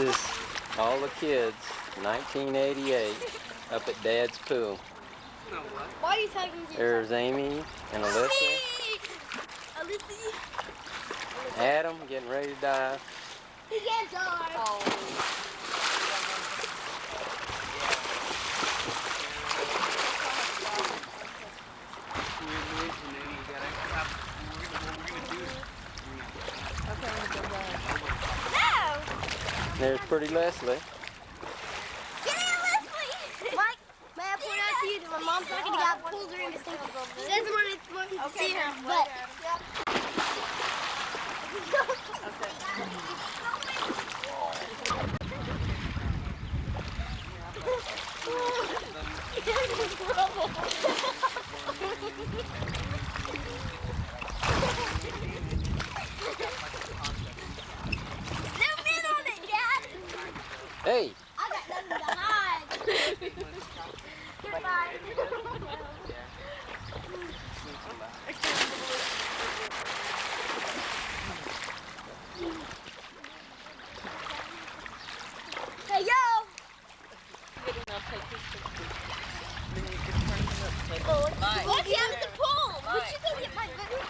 is all the kids, 1988, up at Dad's pool. Why are you talking to me? There's Amy and Alyssa. Adam getting ready to dive. He can't dive. Oh. There's pretty Leslie. Get in, Leslie! Mike, may I point out to you that my mom's not going to get pulls her into single. She doesn't want to see her butt. Hey! I got nothing to hide. Goodbye. Hey, yo! What? You have to pull. But you can get my foot.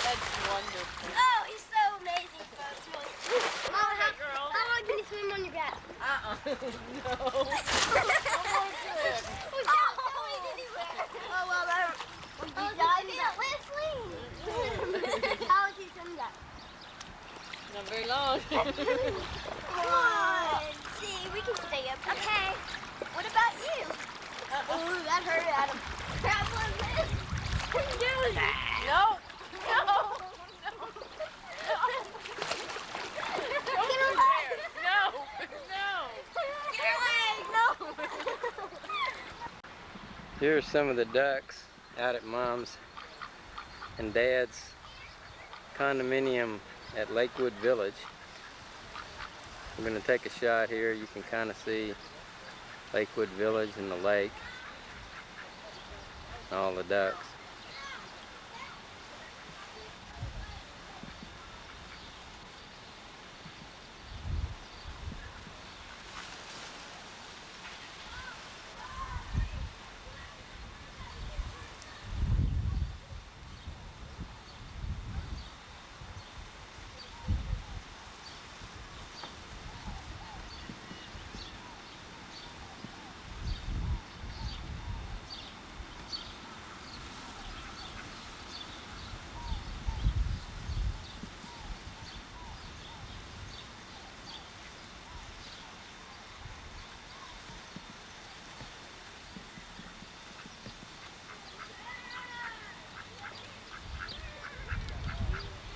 That's wonderful. Oh, he's so amazing, folks. Mom, how long can you swim on your back? No. We can't going anywhere. Oh, well, I don't. Oh, let's leave. How long can you swim that? Not very long. Come on. See, we can stay up here. Okay. What about you? Oh, that hurt, Adam. Grab one of this. Do that. No. No. Here's some of the ducks out at Mom's and Dad's condominium at Lakewood Village. I'm going to take a shot here. You can kind of see Lakewood Village and the lake, all the ducks.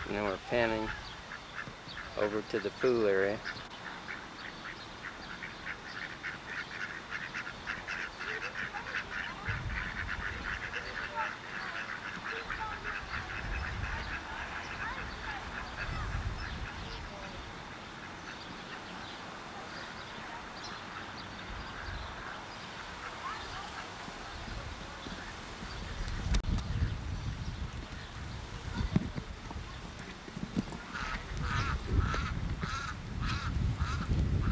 And then we're panning over to the pool area.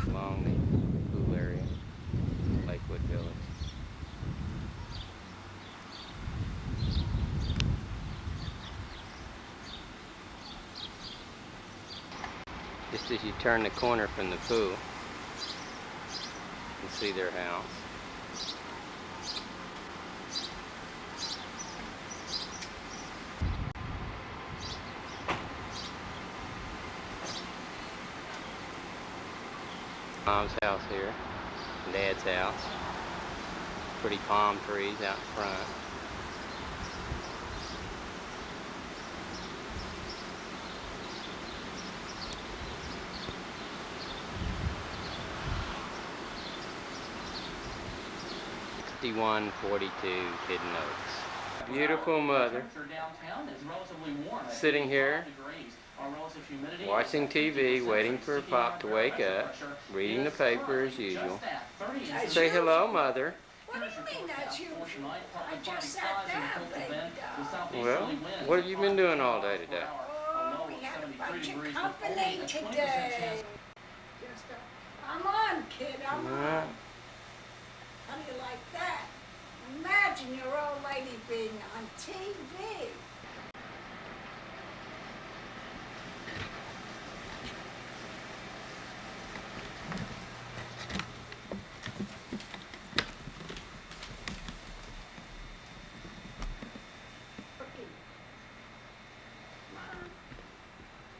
Along the pool area, Lakewood Village. Just as you turn the corner from the pool, you can see their house. Mom's house here, Dad's house. Pretty palm trees out in front. $61.42 Hidden Oaks. Beautiful mother sitting here watching TV, waiting for Pop to wake up, reading the paper as usual. Say hello, Mother. What do you mean that's you? I just sat down. Well, what have you been doing all day today? Oh, bunch of company today. Come on, kid, I'm on. How do you like that? Imagine your old lady being on TV.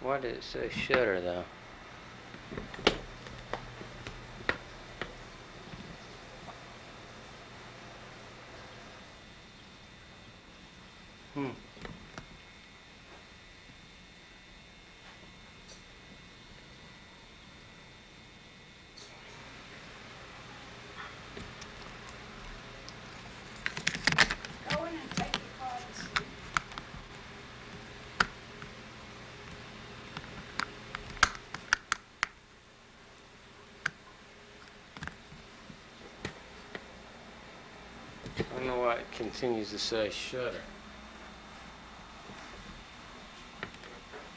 Why did it say shutter though? Go in and take your car to sleep. I don't know why it continues to say shutter.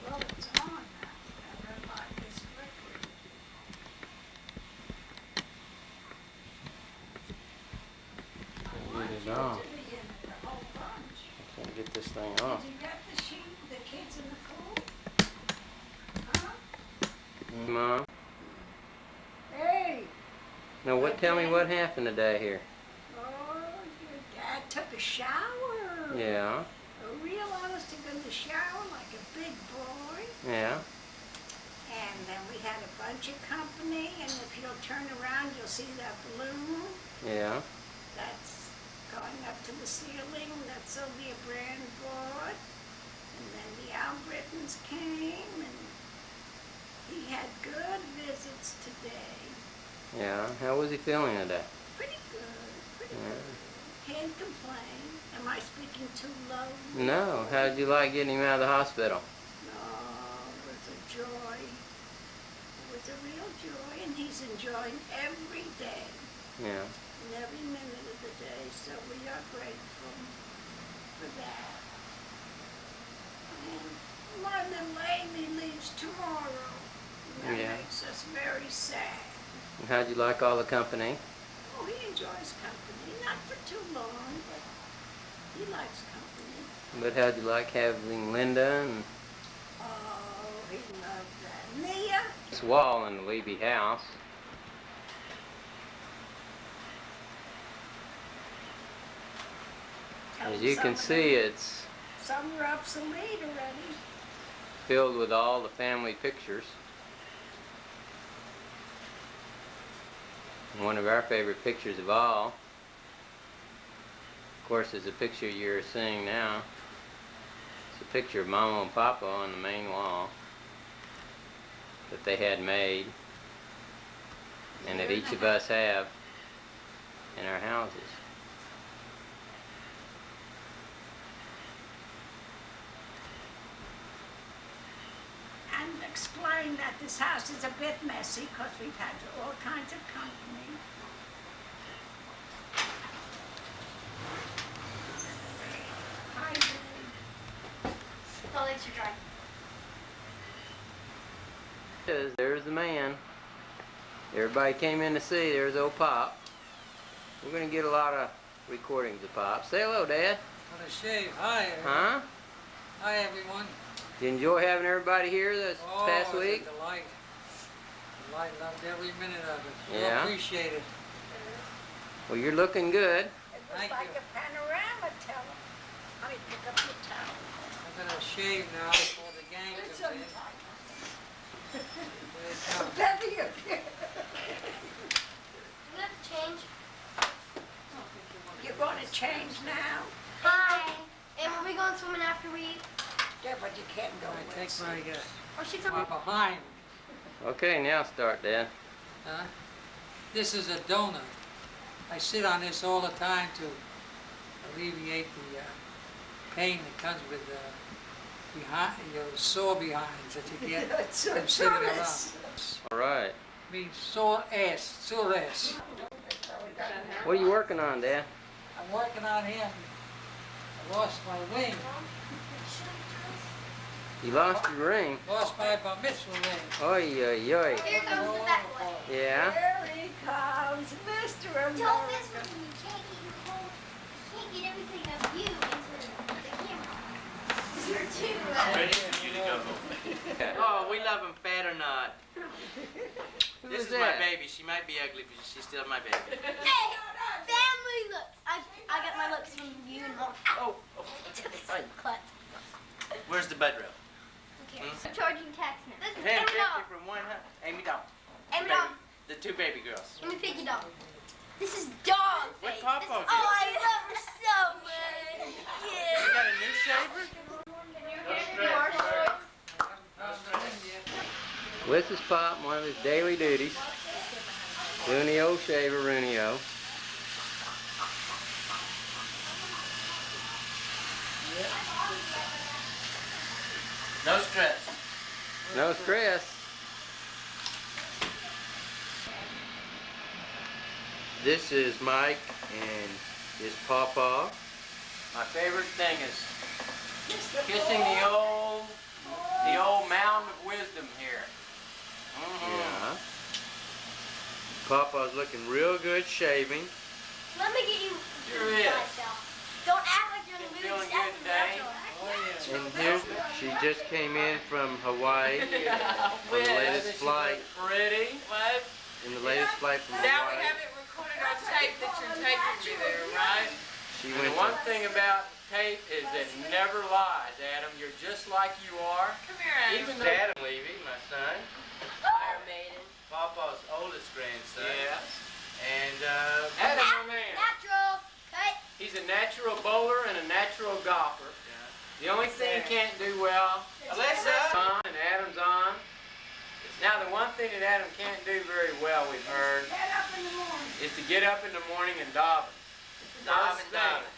Well, it's on now. That red light is flickering. I want Get it you on. to be in it, the whole bunch. Can't get this thing off. Did you get the sheep, the kids in the pool? Huh? Mom? Hey! No, what? Tell me what happened today here. Oh, your dad took a shower. Yeah, A real honest to goodness shower like a big boy. yeah. And then we had a bunch of company, and if you'll turn around, you'll see that balloon. Yeah. That's going up to the ceiling. That's Sylvia Brand bought. And then the Albritons came, and he had good visits today. Yeah. How was he feeling today? Pretty good, pretty Yeah. good. Can't complain. Am I speaking too low? No. How did you like getting him out of the hospital? No, it was a joy. It was a real joy, and he's enjoying every day, Yeah. and every minute of the day, so we are grateful for that. And my little Amy leaves tomorrow, and that Yeah. makes us very sad. And how'd you like all the company? Oh, he enjoys company, not for too long, but he likes company. But how'd you like having Linda and Oh, he loved that. Nia? this wall in the Levy house? Tell As him you some can of see, them- it's Some are obsolete already. filled with all the family pictures. And one of our favorite pictures of all, of course, is a picture you're seeing now. It's a picture of Mama and Papa on the main wall that they had made and that each of us have in our houses. And explain that this house is a bit messy because we've had all kinds of company. Hi, Dave. The legs are dry. There's the man. Everybody came in to see. There's old Pop. We're gonna get a lot of recordings of Pop. Say hello, Dad. What a shave. Hi, everyone. Huh? Hi, everyone. Did you enjoy having everybody here this past it's week? a delight. Delight, loved every minute of it. Yeah? Appreciate it. Well, you're looking good. It was Thank like you. a panorama, tell him. Let me pick up your towel. I'm gonna shave now before the gang It's comes in. untied. Here they come. Bevy up here. Do we have to change? You're going to change now? Hi. And are we going swimming after we eat? Yeah, but you can't go I with take my, Oh, she's my on. behind. Okay, now start, Dad. Huh? This is a donut. I sit on this all the time to alleviate the pain that comes with behind your sore behinds that you get It's so from sitting around. jealous. All right. Means sore ass. What are you working on, Dad? I'm working on him. I lost my wing. You lost your ring. Lost my bar mitzvah ring. Oy, oy, oy. Here comes the fat boy. Yeah? Here he comes, Mr. Don't America. mess with him. You can't get your whole, you can't get everything of you into the camera. You're too. Ready for you to go. Oh, we love him fat or not. This is my baby. She might be ugly, but she's still my baby. Hey, family looks. I got my looks from you and mom. Oh, Cut. where's the bedroom? Who cares? Charging tax now. Listen, Ten Amy dog. fifty from 100. Amy dog. Amy dog. The two baby girls. Let me pick your dog. This is dog What face. Papa Oh, did? I love her so much. You Yeah. got a new shaver? With his pop, one of his daily duties. Doing the old shaver, Rooney-O. No stress. No stress. This is Mike and his pawpaw. My favorite thing is kissing the old mound of wisdom here. Yeah. Pawpaw's looking real good shaving. Let me get you. Sure is. Don't act like you're in the mood. Feeling Just act good today? natural. And here, she just came in from Hawaii on the latest flight. Pretty. What? In the latest flight from Now we Hawaii. have it recorded on tape that you're taking me there, right? She And went the one to, thing about tape is it never lies, Adam. You're just like you are. Come here, Adam. Even though Adam Levy, my son, Iron Maiden. Papa's oldest grandson. Yes. And Adam, my man. Natural. Cut. He's a natural bowler and a natural golfer. The only thing he can't do well, Alyssa, on and Adam's on. Now the one thing that Adam can't do very well, we've heard, Get up in the morning. is to get up in the morning and dobbin. Dobbin, Dobbin.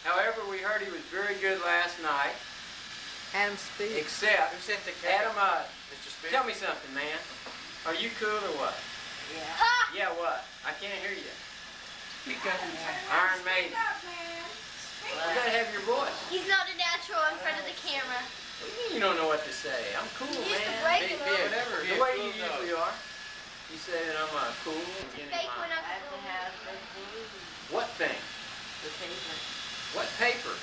However, we heard he was very good last night, Adam Speed. except, Adam, Mr. Speed, tell me something, man. Are you cool or what? Ha! Yeah, what? I can't hear you. Speak up now. Iron Maiden. Speak up, man. You gotta have your voice. He's not a natural in front of the camera. You don't know what to say. I'm cool, You used to man. break Be- him be a- up. whatever. The way you usually are. You say that I'm cool. Fake one up. What thing? The paper. What paper?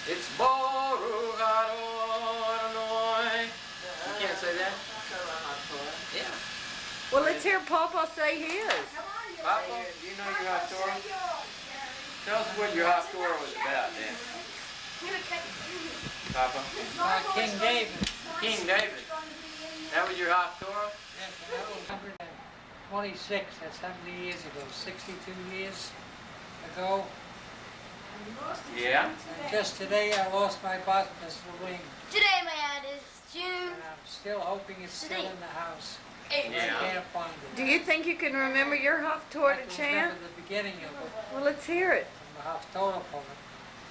It's Baruch Adonai. You can't say that? Yeah. Well, let's hear Papa say his. Papa, do you know your Haftorah? Tell us what your Haftorah was about, then. Papa? King David. King David. That was your Haftorah? Yes, that was 126, that's how many years ago? 62 years ago. Yeah. And just today I lost my bar mitzvah ring. Today, man, is June And I'm still hoping it's still in the house. 8th. Yeah. I can't find it. Do you think you can remember your I Haftorah can to chant? remember the beginning of it, Well, let's hear it. from the Haftorah part.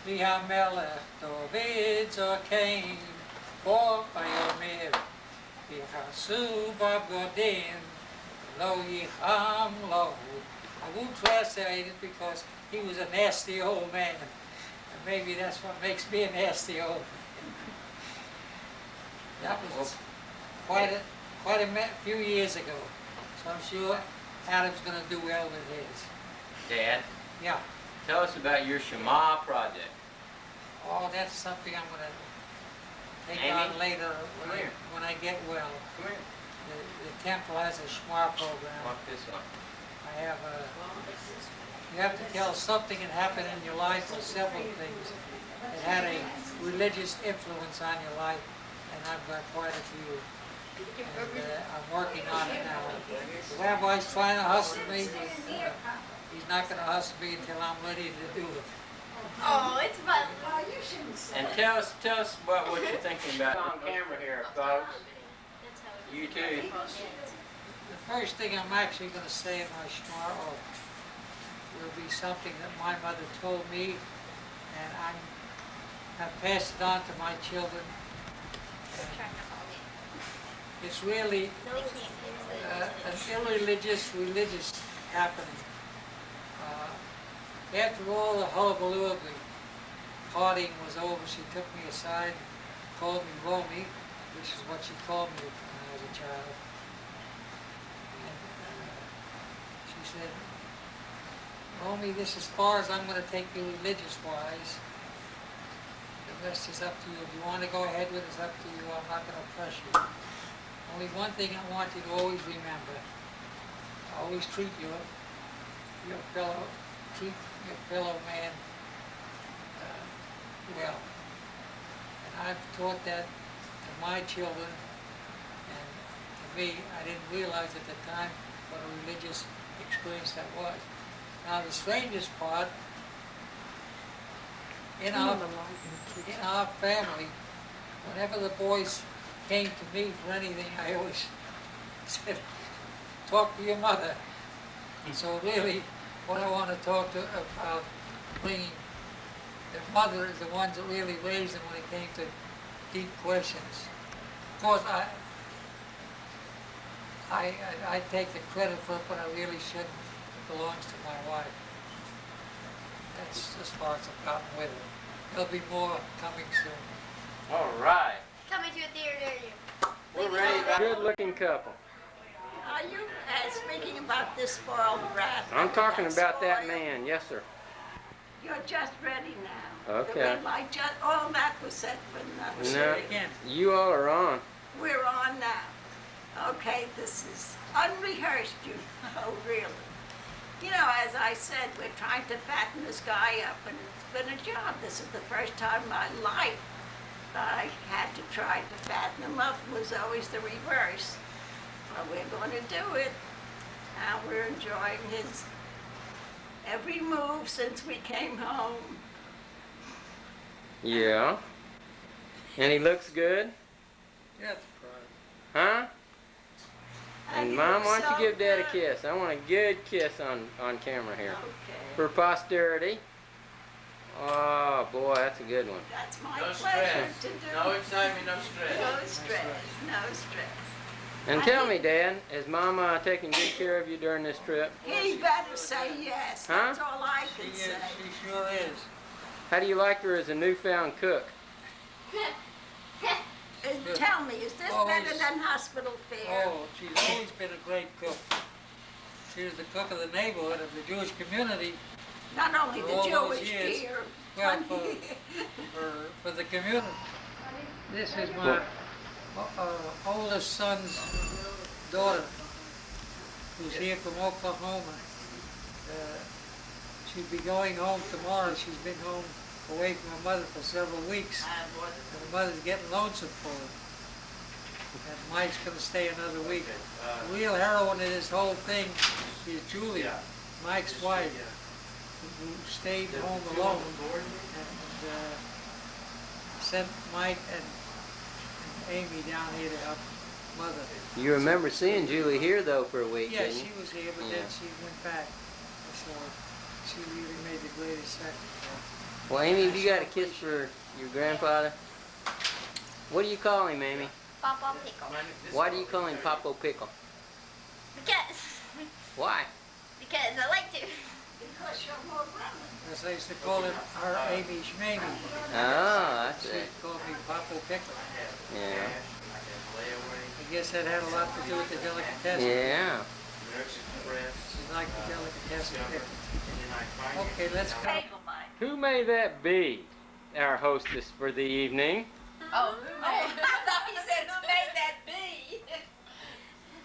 V'hamelech David Zakein, Bo Bayomer, V'chasu Babgodim, Lo Yicham Lo. I won't translate it because he was a nasty old man. And maybe that's what makes me a nasty old man. That was quite a few years ago. So I'm sure Adam's going to do well with his. Dad, Yeah. tell us about your Shema project. Oh, that's something I'm going to take Amy? on later Come here. when I get well. Come here. The temple has a Shema program. Walk this one. I have you have to tell something that happened in your life or several things that had a religious influence on your life, and I've got quite a few. And I'm working on it now. The rabbi's trying to hustle me, but he's not going to hustle me until I'm ready to do it. Oh, it's fun. And tell us what you're thinking about on camera here, folks. You too. The first thing I'm actually going to say in my Shema will be something that my mother told me, and I've passed it on to my children. It's really an irreligious, religious happening. After all the hullabaloo of the partying was over, she took me aside, called me Romy, which is what she called me when I was a child. And she said, Romy, this is as far as I'm going to take you religious-wise. The rest is up to you. If you want to go ahead with it, it's up to you. I'm not going to press you. Only one thing I want you to always remember. Always treat your fellow man well. And I've taught that to my children, and to me, I didn't realize at the time what a religious experience that was. Now the strangest part, in our family, whenever the boys came to me for anything, I always said, talk to your mother. So really, what I want to talk to about bringing their mother is the ones that really raised them when it came to deep questions. Of course, I take the credit for it, but I really shouldn't. It belongs to my wife. That's as far as I've gotten with it. There'll be more coming soon. All right. Coming to a theater near you. We're ready. Good-looking couple. Are you speaking about this spoiled brat? I'm talking about that man. Yes, sir. You're just ready now. Okay. The red light all that was set for nothing. No, you all are on. We're on now. Okay, this is unrehearsed, you know, really. You know, as I said, we're trying to fatten this guy up, and it's been a job. This is the first time in my life I had to try to fatten him up. It was always the reverse. Well, we're going to do it. Now we're enjoying his every move since we came home. Yeah. And he looks good? Yes, Huh? And he Mom, looks why don't so you give Dad a good. kiss? I want a good kiss on camera here. Okay. For posterity. Oh, boy, that's a good one. That's my No pleasure stress. to do. No excitement, no stress. No stress. No stress. And tell me, Dad, is Mama taking good care of you during this trip? He better say yes. Huh? That's all I she can is. say. She sure is. How do you like her as a newfound cook? Tell me, is this Always. better than hospital fare? Oh, she's always been a great cook. She was the cook of the neighborhood of the Jewish community. Not only For the all those Jewish years. here. Well, for the community. This is my oldest son's daughter, who's here from Oklahoma. She'll be going home tomorrow. She's been home away from her mother for several weeks. And her mother's getting lonesome for her. And Mike's going to stay another week. The real heroine of this whole thing is Julia, Mike's wife, who stayed home alone and sent Mike and Amy down here to help Mother. You remember seeing Julie here, though, for a week, Yeah, didn't you? she was here, but then she went back. So she really made the greatest sacrifice. Well, Amy, have you got a kiss for your grandfather? What do you call him, Amy? Papa Pickle. Why do you call him Papo Pickle? Because. Why? Because I like to. Because you're more brother. As I used to call him, her Amy Schmamy. Oh, that's She it. called me Papo Pickle. Yeah. I guess that had a lot to do with the delicatessen. Yeah. She liked the delicatessen pickle. Okay, let's go. Bagel Mike. Who may that be, our hostess for the evening? Oh, who made? I thought he said who made that be.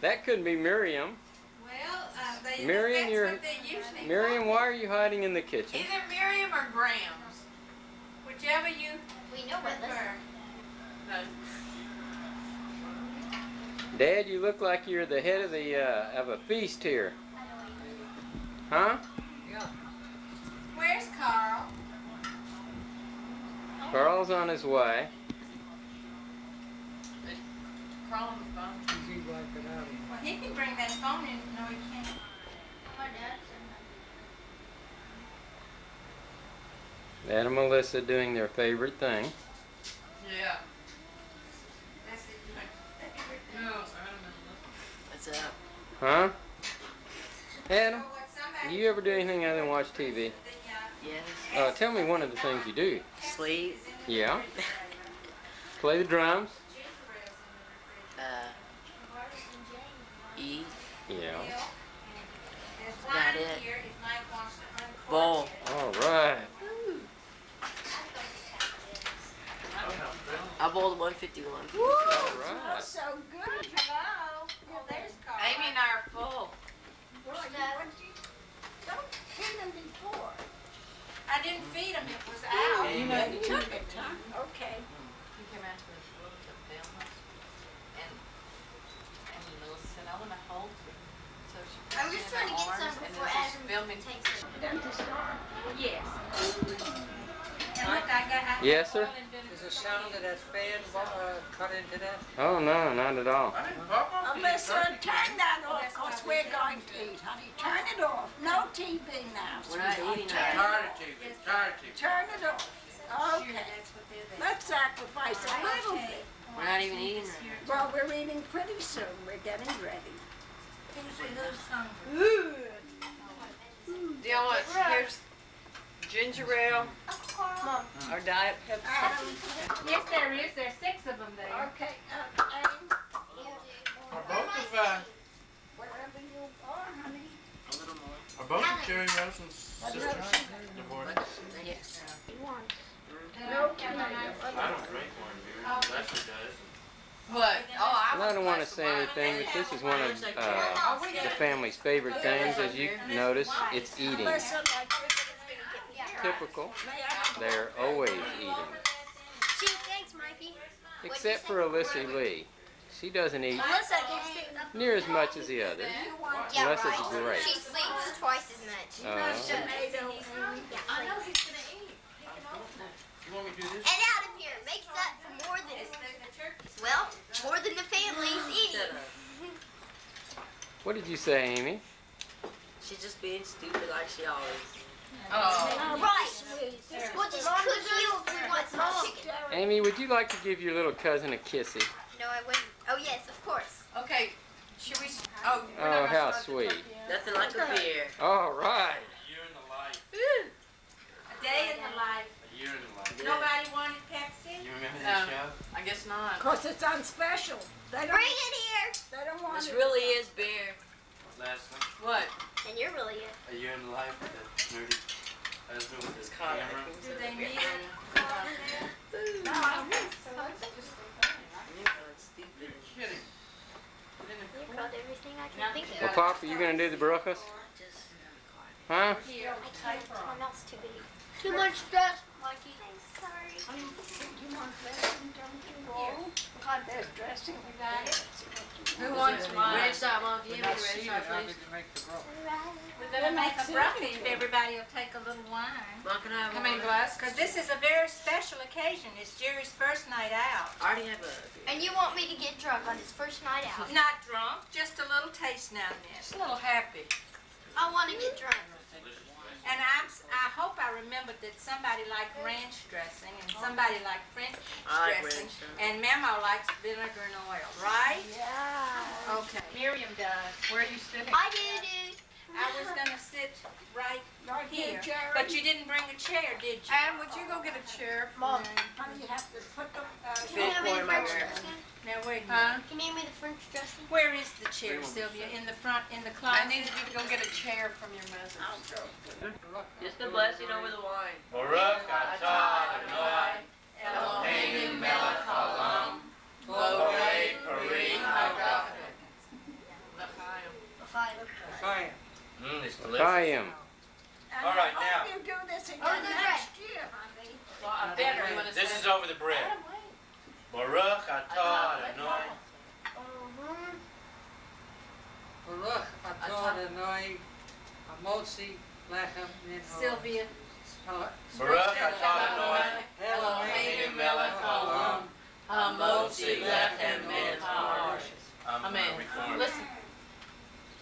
That couldn't be Miriam. Well, Miriam, that's you're- what they usually Miriam, call why are you hiding in the kitchen? it. Either Miriam or Graham's, whichever you We know where this. prefer. No. Dad, you look like you're the head of a feast here. Huh? Yeah. Where's Carl? Carl's on his way. Carl on the phone. Easy wipe it out. Well, he can bring that phone in. No, he can't. Dad and Melissa doing their favorite thing. Yeah. That's it. No, I don't know. What's up? Huh? Adam, So what do somebody you ever do anything other than watch TV? Yes. Tell me one of the things you do. Sleep. Yeah? Play the drums. E. Yeah. Got it. Bowl. All right. I bowled 151. Woo! right. Smells so good. Amy and I are full. Don't feed them before. I didn't feed him, it was out. You know, you took it, huh? Okay. He came out to the floor to film us, and Melissa said, I want to hold you. So she put I'm me just in trying to her get arms, some and before then she's Adam filming. takes it. Yes. And look, I Yes, sir? Is the sound of that fan cut into that? Oh no, not at all. Alyssa, turn that off, because we're going to eat, honey. Turn it off. No TV now. We're not eating Turn that. Turn it off. Okay. Let's sacrifice a little bit. We're not even eating that. Well, we're eating pretty soon. We're getting ready. Do y'all want, here's ginger ale or Diet Pepsi? Yes, there is. There's 6 of them there. Okay, Aim, wherever you are, honey. Are both the cherry rose and sister divorced? Yes. No, I don't drink one, dude. Lester does. What? Oh, And I don't want to say anything, but this is one of the family's favorite things. As you notice, it's eating. Alyssa, like, Typical. may I? They're always eating. Gee, thanks, Mikey. Except for Alyssa Lee. She doesn't eat Melissa gets it. near as much as the others. Yeah, Unless right. it's great. She sleeps twice as much. Tomato, I know he's gonna eat. You want me to do this? And Adam here makes up for more than the family's eating. What did you say, Amy? She's just being stupid like she always. Oh. Right. We'll just cook you if we want some chicken. Amy, would you like to give your little cousin a kissy? No, I wouldn't. Oh yes, of course. Okay, should we, oh. we're Oh, not gonna how start the sweet. cooking yet? Nothing like a beer. All right. A year in the life. A day in the life. A year in the life. Nobody wanted Pepsi? You remember that show? I guess not. because it's on special. They don't, Bring it here. they don't want This it. really is beer. Leslie, What? And you're really it. a year in the life of the nerdy husband with his It's called camera. Do they need it? You're kidding. You called everything I can think of. Well, Papa, you gonna do the brachas? Huh? Here, I can't. Someone else too big. Too much stress, Mikey. I'm sorry. You want dressing, don't you all? God, there's dressing. We got it. Who wants mine? Red side, Mom. Give me Not the red seated, side, how please. did you make the broth? We're gonna make a bracket if everybody will take a little wine. Mom, can I have How many one? glasses? Because this is a very special occasion. It's Jerry's first night out. I already have a beer. And you want me to get drunk on his first night out? Not drunk, just a little taste now and then. Just a little happy. I want to get drunk. And I hope I remembered that somebody liked ranch dressing and somebody liked French I like dressing. ranch dressing. And Mama likes vinegar and oil, right? Yeah. Okay. Miriam does. Where are you sitting? I do, dude. I was gonna sit right Right here, here, Jerry. but you didn't bring a chair, did you? Ann, would you go get a chair for Mom. me? Honey, you have to put the, Can you hand me the French dressing? Now wait a Huh? minute. Can you hand me the French dressing? Where is the chair, Sylvia? In the front, in the closet? I needed you to go get a chair from your mother. Just the blessing over the wine. Baruch atah Adonai, Eloheinu melech haolam, borei peri hagafen. Fine. It's delicious. Chaim. All right, I now. hope you do this again Oh, the next year, honey. Well, I better. You wanna This say- is over the bread. Baruch atah Adonai. Baruch atah Adonai, hamotzi lechem min ha'olam. Sylvia. Baruch atah Adonai, Eloheinu Eloheinu melech haolam, Hamotzi lechem min ha'olam. I'm Amen. reformed. Listen.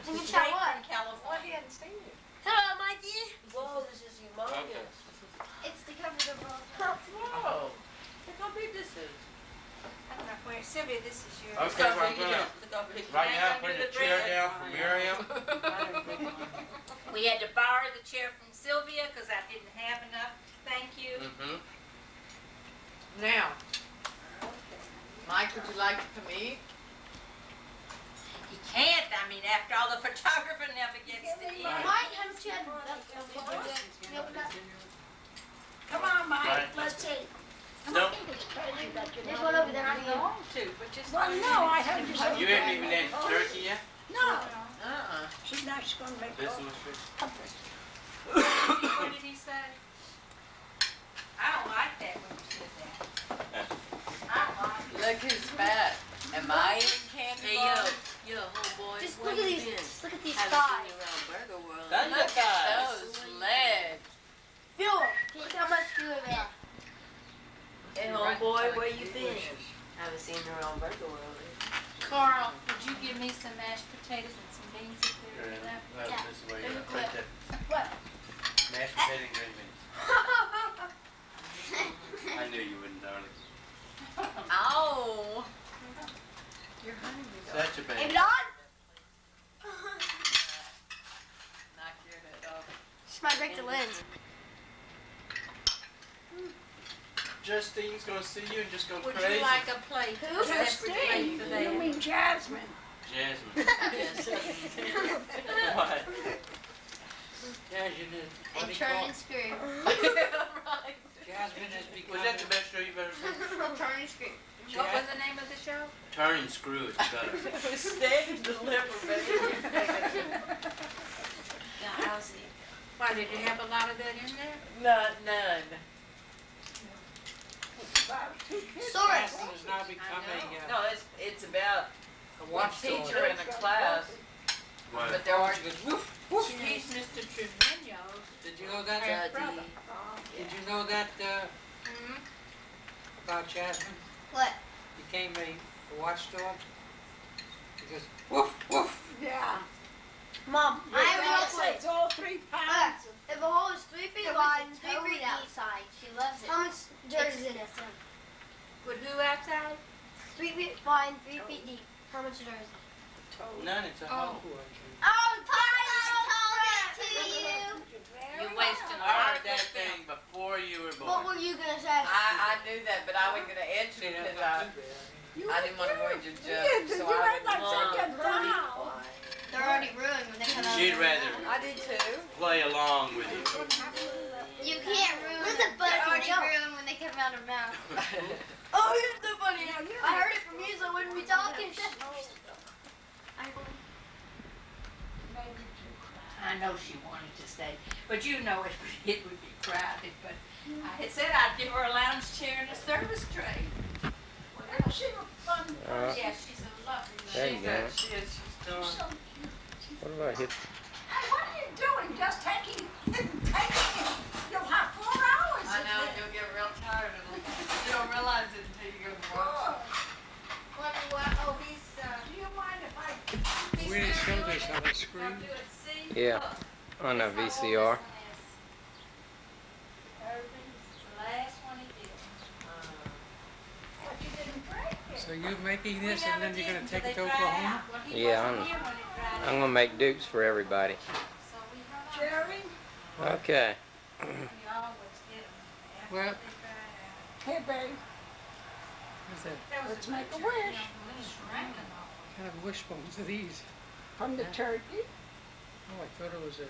Can you Straight tell what? from California. Hello, Mikey. Whoa, this is humongous. It's the cover of the world. Whoa. Look how big this is. I don't know where. Sylvia, this is yours. Okay, so I'm gonna, Look how big. right now, putting the chair down for Miriam. We had to borrow the chair from Sylvia because I didn't have enough. Thank you. Mm-hmm. Now, Mike, would you like to come eat? He can't, I mean, after all the photographer never gets to eat. Mike, haven't you had milk? Come on, Mike, Right. let's eat. No, There's one over there. I want to, but just. Well, no, I haven't just. You haven't even had turkey yet? No, Uh-uh. now she's gonna make this coffee. was What did he say? I don't like that when you said that. I don't like it. Look who's fat. Am I eating candy bars? Yo, homeboy. Just where look at you these. been? Just look at these Haven't thighs. seen you around Burger World. Look at those legs. Feel them. Can you tell how much fewer they are? Hey, homeboy, where you been? Haven't seen you around Burger World. Carl, would you give me some mashed potatoes and some beans if they're good. enough? Yeah. This way, Let me take quit. that What? mashed potato and green beans. I knew you wouldn't, darling. Ow. You're hungry. Such a Hey, baby. Don. Knock your head off. Just might break the lens. Justine's gonna see you and just go Would crazy. you like a plate? Who? A separate plate Justine, for you that? mean Jasmine. Jasmine. Yes. What? Jasmine is, what And do you turn call and it? screw. Right. Jasmine has Was become that the best show you've ever seen? Turn and screw. What was the name of the show? Turn and screw it better. Stand and deliver, baby. Lousy. Why, did you have a lot of that in there? None. Source. Jasmine has now become No, it's about a one watchdog. teacher in a class, What? but there are. She goes, woof, woof. He's Mr. Trevino. Did you know that? Brother. Did you know that Hmm? about Jasmine? What? Became a watchdog? Because woof, woof. Yeah. Mom, I have Well, real quick. it's all 3 pounds. If a hole is 3 feet wide and 3 feet outside, she loves it. How much dirt is in it? With who outside? 3 feet wide and 3 feet deep. How much dirt is it? None, it's a hole. Oh, I told it to you. You're wasting I a lot heard of that good thing before you were What born. were you gonna say? I knew that, but I wasn't gonna answer it because I didn't want to ruin your joke, so You I act like such a doll. They're already ruined when they come out. She'd rather I did too. play along with you. You can't ruin it. They're already ruined when they come out of her mouth. Oh, you're so funny. I heard it from you, so I wouldn't be talking. I know she wanted to stay, but you know it would be crowded, but I had said I'd give her a lounge chair and a service tray. Well, she was fun. Yeah, she's a lovely There lady. you go. She's doing. So cute. What about hit? Hey, what are you doing? Just taking it. You'll have 4 hours. I know, of it. you'll get real tired of it. You don't realize it until you go to work. Oh, he's, Do you mind if I? We didn't show this on the screen. Yeah, on a VCR. The last one he did. But you didn't break it. So you're making this We and then never you're did gonna take until it to they dried Oklahoma? out. Well, he Yeah, wasn't here when it dried I'm out, gonna make dukes for everybody. so we hung on. Jerry, Okay. We always did them after Well- they dried out. hey, babe. What's that? That was Let's a make a picture of wish. young Lee Rankin on it. What kind of wishbones are these? From the turkey. Oh, I thought it was a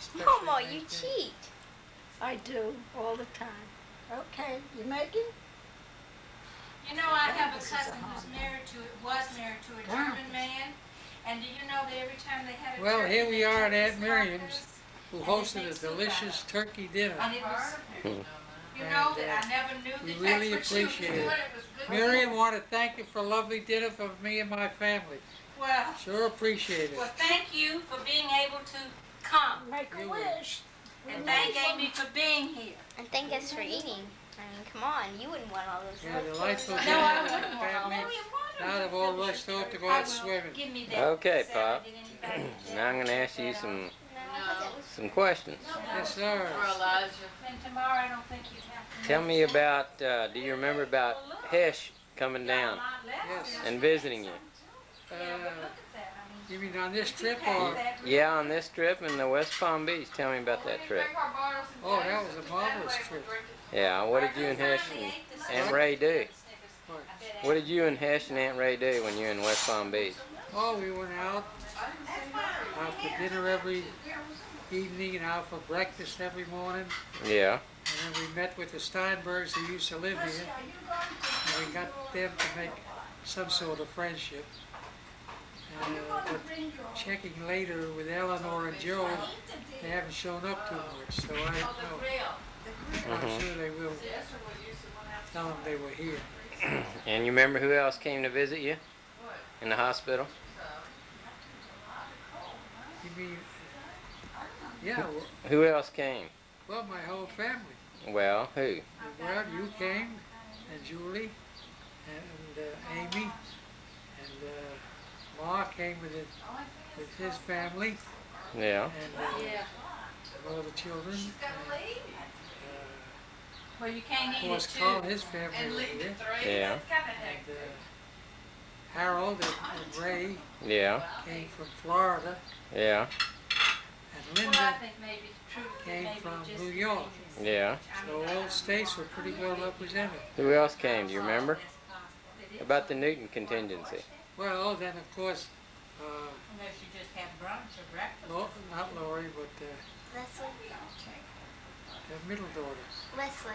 special. Mama, you nice cheat. I do, all the time. Okay, you making? You know, I have a This is cousin a who's hot was married to a Wow. German man, and do you know that every time they had a Well, turkey, here we they are took at Aunt his Miriam's, carcass, who and they hosted make a soup out delicious of turkey dinner. and it was, you And, know, that I never knew we that really that's what she was appreciate doing. it. It was good. Miriam wanted to thank you for a lovely dinner for me and my family. Well, Sure appreciate it. well, thank you for being able to come, Make a You wish. and thank Amy for being here. And thank us for eating. I mean, come on, you wouldn't want all those. Yeah, delightful No, dinner I with wouldn't the want all family. that. Now they've all rushed off to go I out will. swimming. Give me that. Okay, Sarah, Pop. did anybody get that? Now I'm gonna ask you some No, I thought that was. questions. Yes, sir. For Elijah. And tomorrow, I don't think you'd have to. Tell make me sense. about. Do you remember about Hesh coming Yeah, down my left Yes. is- and visiting you? Yeah, but look at that. I mean, You mean on this trip you or? had that Yeah, on this trip in the West Palm Beach. Tell me about that trip. Oh, that was a marvelous trip. Yeah, what did you and Hesh and Ray do? What? What did you and Hesh and Aunt Ray do when you were in West Palm Beach? Oh, we went out for dinner every evening and out for breakfast every morning. Yeah. And then we met with the Steinbergs who used to live here. And we got them to make some sort of friendship. But checking later with Eleanor and Joe, they haven't shown up too much, so I don't know. I'm sure they will tell them they were here. And you remember who else came to visit you in the hospital? You mean, yeah, Who else came? well, my whole family. Well, who? Well, you came, and Julie, and Amy, and Ma came with his family, Yeah. and all the children. Well, you can't Of eat it course, too. Carl and his family were here, Yeah. and Harold and Ray Yeah. came from Florida, Yeah. and Well, I Linda think maybe true. came maybe from just New York. Yeah. So all states were pretty well represented. Who else came? Do you remember? About the Newton contingency. Well, then of course, Unless you just have brunch or breakfast. Not Lori, but Leslie. the middle daughter, Leslie.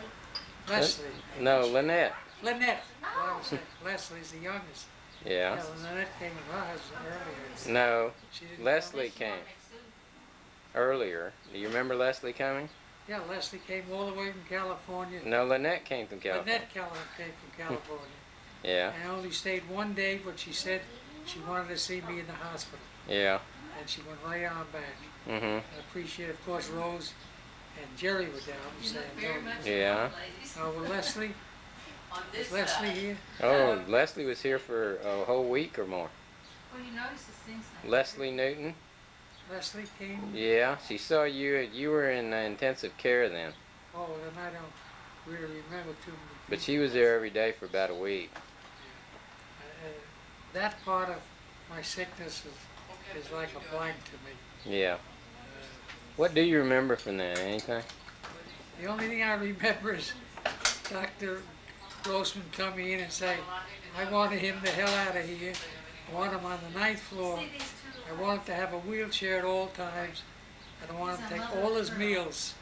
Leslie. No, Lynette. Lynette. Well, I was saying, Leslie's the youngest. Yeah. Yeah, Lynette came with her husband earlier. No, She didn't Leslie came earlier. Do you remember Leslie coming? Yeah, Leslie came all the way from California. No, Lynette came from California. Lynette came from California. Yeah. And only stayed one day, but she said she wanted to see me in the hospital. Yeah. And she went right on back. Mhm. I appreciate, of course, Rose and Jerry were down in San Antonio. Yeah. Oh, well, Leslie? Is Leslie here? Oh, Leslie was here for a whole week or more. Well, you notice the things like Leslie Newton. Leslie came? Yeah, she saw you. You were in intensive care then, Oh, then I don't really remember too many. but she was there every day for about a week. That part of my sickness is like a blank to me. Yeah. What do you remember from that? Anything? The only thing I remember is Dr. Grossman coming in and saying, I wanted him the hell out of here. I want him on the 9th floor. I want him to have a wheelchair at all times. And I want him to take all his meals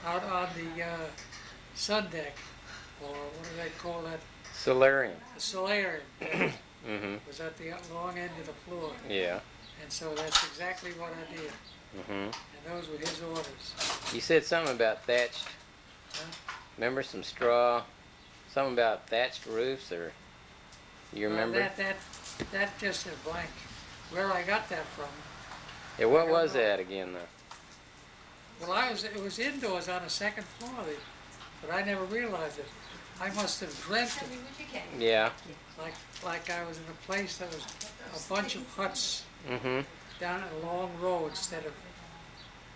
out on the sun deck, or what do they call that? Solarium. The solarium. Mhm. Was at the long end of the floor. Yeah. And so that's exactly what I did. Mhm. And those were his orders. You said something about thatched. Huh? Remember some straw? Something about thatched roofs, or you remember? That just a blank. Where I got that from? Yeah. What was that again, though? Well, it was indoors on the second floor, but I never realized it. I must have dreamt it, Yeah. like I was in a place that was a bunch of huts Mhm. down a long road instead of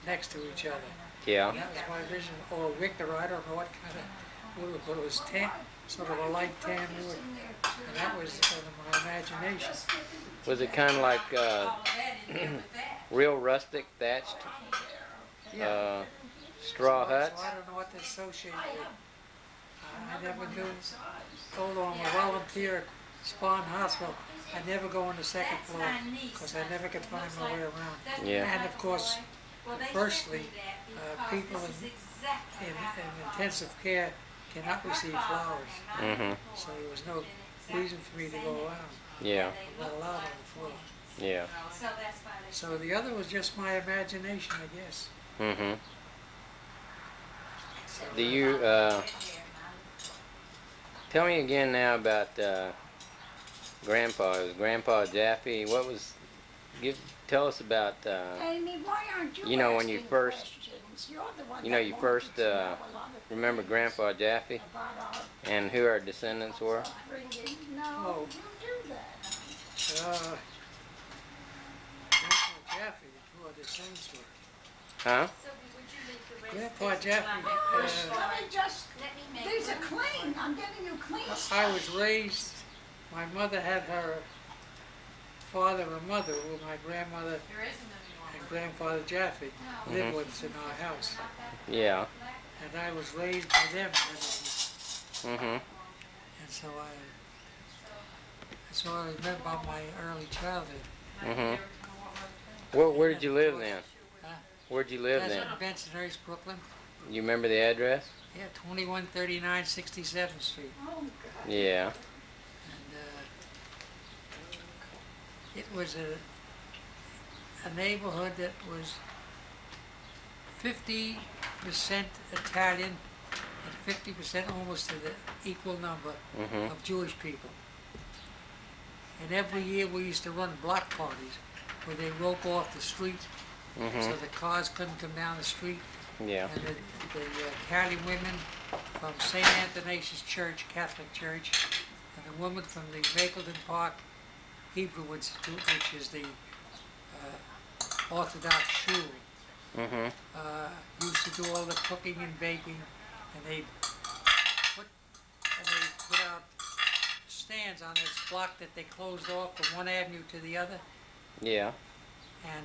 next to each other. Yeah. And that was my vision, or wicker, I don't know what kind of wood, but it was tan, sort of a light tan wood, and that was my imagination. Was it kind of like real rustic thatched straw huts? So I don't know what to associate with. I never knew. Although I'm a volunteer at Spawn Hospital, I never go on the second floor because I never could find my way around. Yeah. And of course, firstly, people in intensive care cannot receive flowers, Mhm. so there was no reason for me to go around. Yeah. I'm not allowed on the floor. Yeah. So the other was just my imagination, I guess. Mhm. Do you tell me again now about Grandpa? It was Grandpa Jaffe. What was? Tell us about. Amy, why aren't you You know, when you asking first- questions? You're the one You know, that you wants first to know a lot of remember things Grandpa Jaffe about our and who our descendants were. upbringing. No, Oh. you do that. Grandpa Jaffe, who are the saints were. Huh? Grandpa Jaffe, Let me just, these are clean. I'm getting you clean I stuff. was raised, my mother had her father and mother, who were my grandmother and grandfather Jaffe, lived with us in our house. Yeah. And I was raised by them, Mhm. and so That's all I remember about my early childhood. Mm-hmm. Where did you live then? Huh? Where'd you live That's then? in Bensonhurst, Brooklyn. You remember the address? Yeah, 2139 67th Street. Oh, God. Yeah. And it was a neighborhood that was 50% Italian and 50% almost to the equal number Mm-hmm. of Jewish people. And every year we used to run block parties where they rope off the street so Mm-hmm. the cars couldn't come down the street. Yeah. And the Italian women from St. Athanasius Church, Catholic Church, and a woman from the Mapleton Park Hebrew Institute, which is the Orthodox shul, Mm-hmm. used to do all the cooking and baking, and they put out stands on this block that they closed off from one avenue to the other, Yeah. and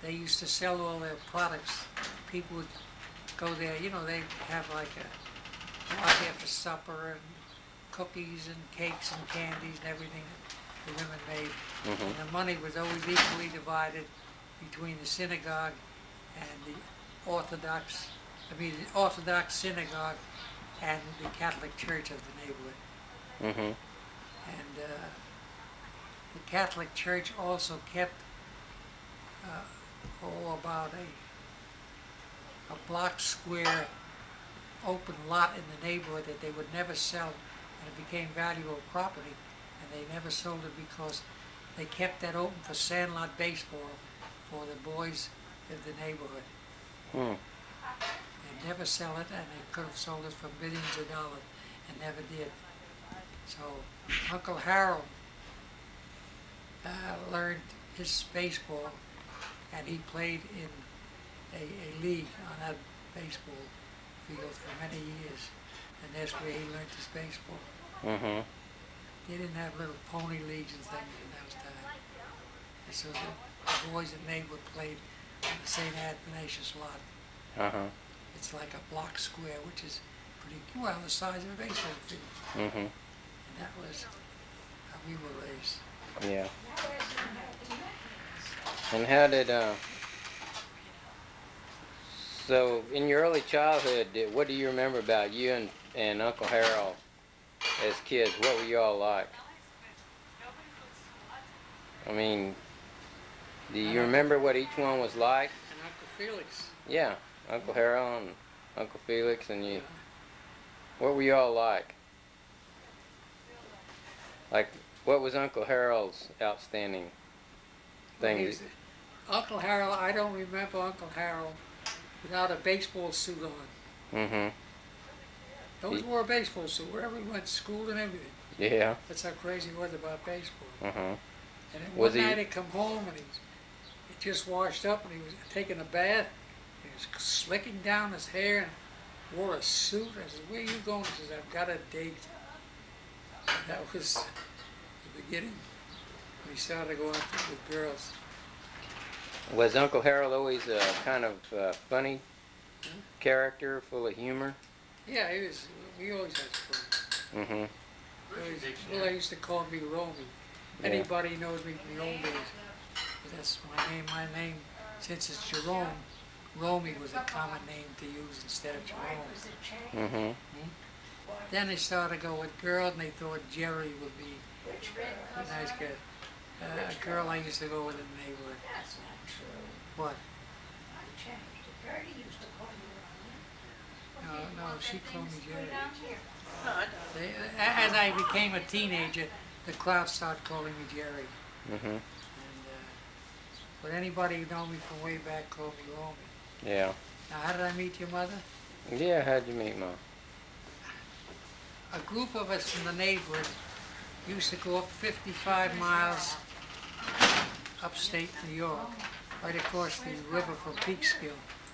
they used to sell all their products. People would go there, you know, they'd have like go out there for supper and cookies and cakes and candies and everything that the women made. Mm-hmm. And the money was always equally divided between the synagogue and the Orthodox synagogue and the Catholic Church of the neighborhood. Mm-hmm. And the Catholic Church also kept about a block square open lot in the neighborhood that they would never sell, and it became valuable property, and they never sold it because they kept that open for sandlot baseball for the boys of the neighborhood. Hmm. They'd never sell it, and they could have sold it for millions of dollars, and never did. So Uncle Harold learned his baseball, and he played in a league on that baseball field for many years, and that's where he learned his baseball. Mm-hmm. They didn't have little pony leagues and things in those times. And so the boys at neighborhood played on the St. Athanasius lot. Uh-huh. It's like a block square, which is pretty well the size of a baseball field. Mm-hmm. And that was how we were raised. Yeah. And how did so in your early childhood, what do you remember about you and Uncle Harold as kids? What were you all like? I mean, do you remember what each one was like? And Uncle Felix. Yeah, Uncle Harold and Uncle Felix and you. What were you all like? Like, what was Uncle Harold's outstanding thing? Uncle Harold, I don't remember Uncle Harold without a baseball suit on. Mm-hmm. He always wore a baseball suit wherever he went to school and everything. Yeah. That's how crazy he was about baseball. Uh-huh. And then Was one he- night he'd come home and he just washed up and he was taking a bath. He was slicking down his hair and wore a suit. I said, "Where are you going?" He says, "I've got a date." And that was the beginning when he started going with girls. Was Uncle Harold always a kind of funny character, full of humor? Yeah, he was. We always had fun. Mm-hmm. Well, they used to call me Romy. Yeah. Anybody who knows me from the old days, that's my name. My name, since it's Jerome, Romy was a common name to use instead of Jerome. Mm-hmm. Then they started to go with girls, and they thought Jerry would be a nice guy. A girl I used to go with in the neighborhood. That's not true. What? I changed it. Gertie used to call you No, she called me Jerry. No, I don't. As I became a teenager, the crowd started calling me Jerry. Mm-hmm. And, but anybody who knows me from way back called me Romy. Yeah. Now, how did I meet your mother? Yeah, how'd you meet Mom? A group of us from the neighborhood used to go up 55 miles upstate New York, right across the river from Peekskill.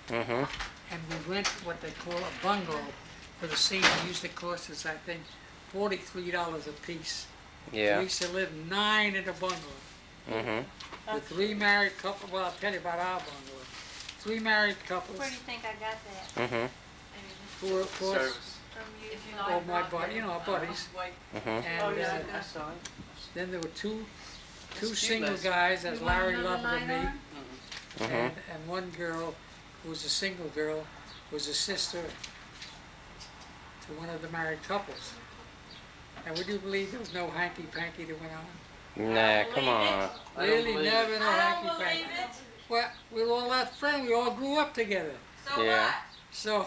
Mm-hmm. And we rent what they call a bungalow for the season. It used to cost us, I think, $43 a piece. Yeah. We used to live 9 in a bungalow. Mm-hmm. With 3 married couples. Well, I'll tell you about our bungalow. 3 married couples Where do you think I got that? Mm-hmm. who were, of course, from you? If you all my buddies, our buddies. Mm-hmm. And I saw it. then there were two cute, single Leslie. guys, that's You want Larry another Lovett and light me. on? Mm-hmm. And one girl who was a single girl was a sister to one of the married couples. And would you believe there was no hanky-panky that went on? Nah, come on. I don't Really, believe never no I don't hanky-panky. believe it. Well, we were all that friends, we all grew up together. So Yeah. what? So,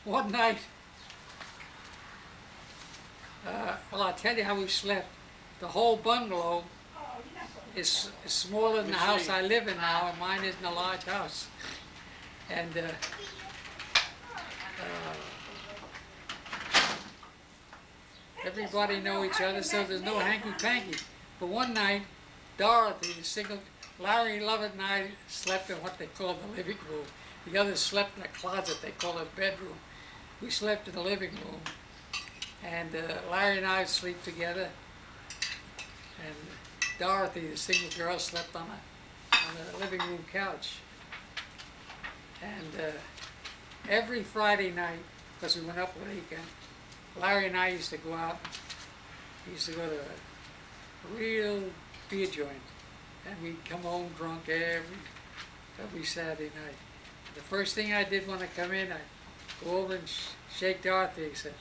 one night, well, I'll tell you how we slept. The whole bungalow is smaller than the house I live in now, and mine isn't a large house. And everybody know each other, so there's no hanky-panky. But one night, Dorothy, the single, Larry Lovett and I slept in what they call the living room. The others slept in a closet they call a bedroom. We slept in the living room. And Larry and I would sleep together. And Dorothy, the single girl, slept on the living room couch. And every Friday night, because we went up on the weekend, Larry and I used to go out. We used to go to a real beer joint. And we'd come home drunk every Saturday night. The first thing I did when I come in, I'd go over and shake Dorothy. I said,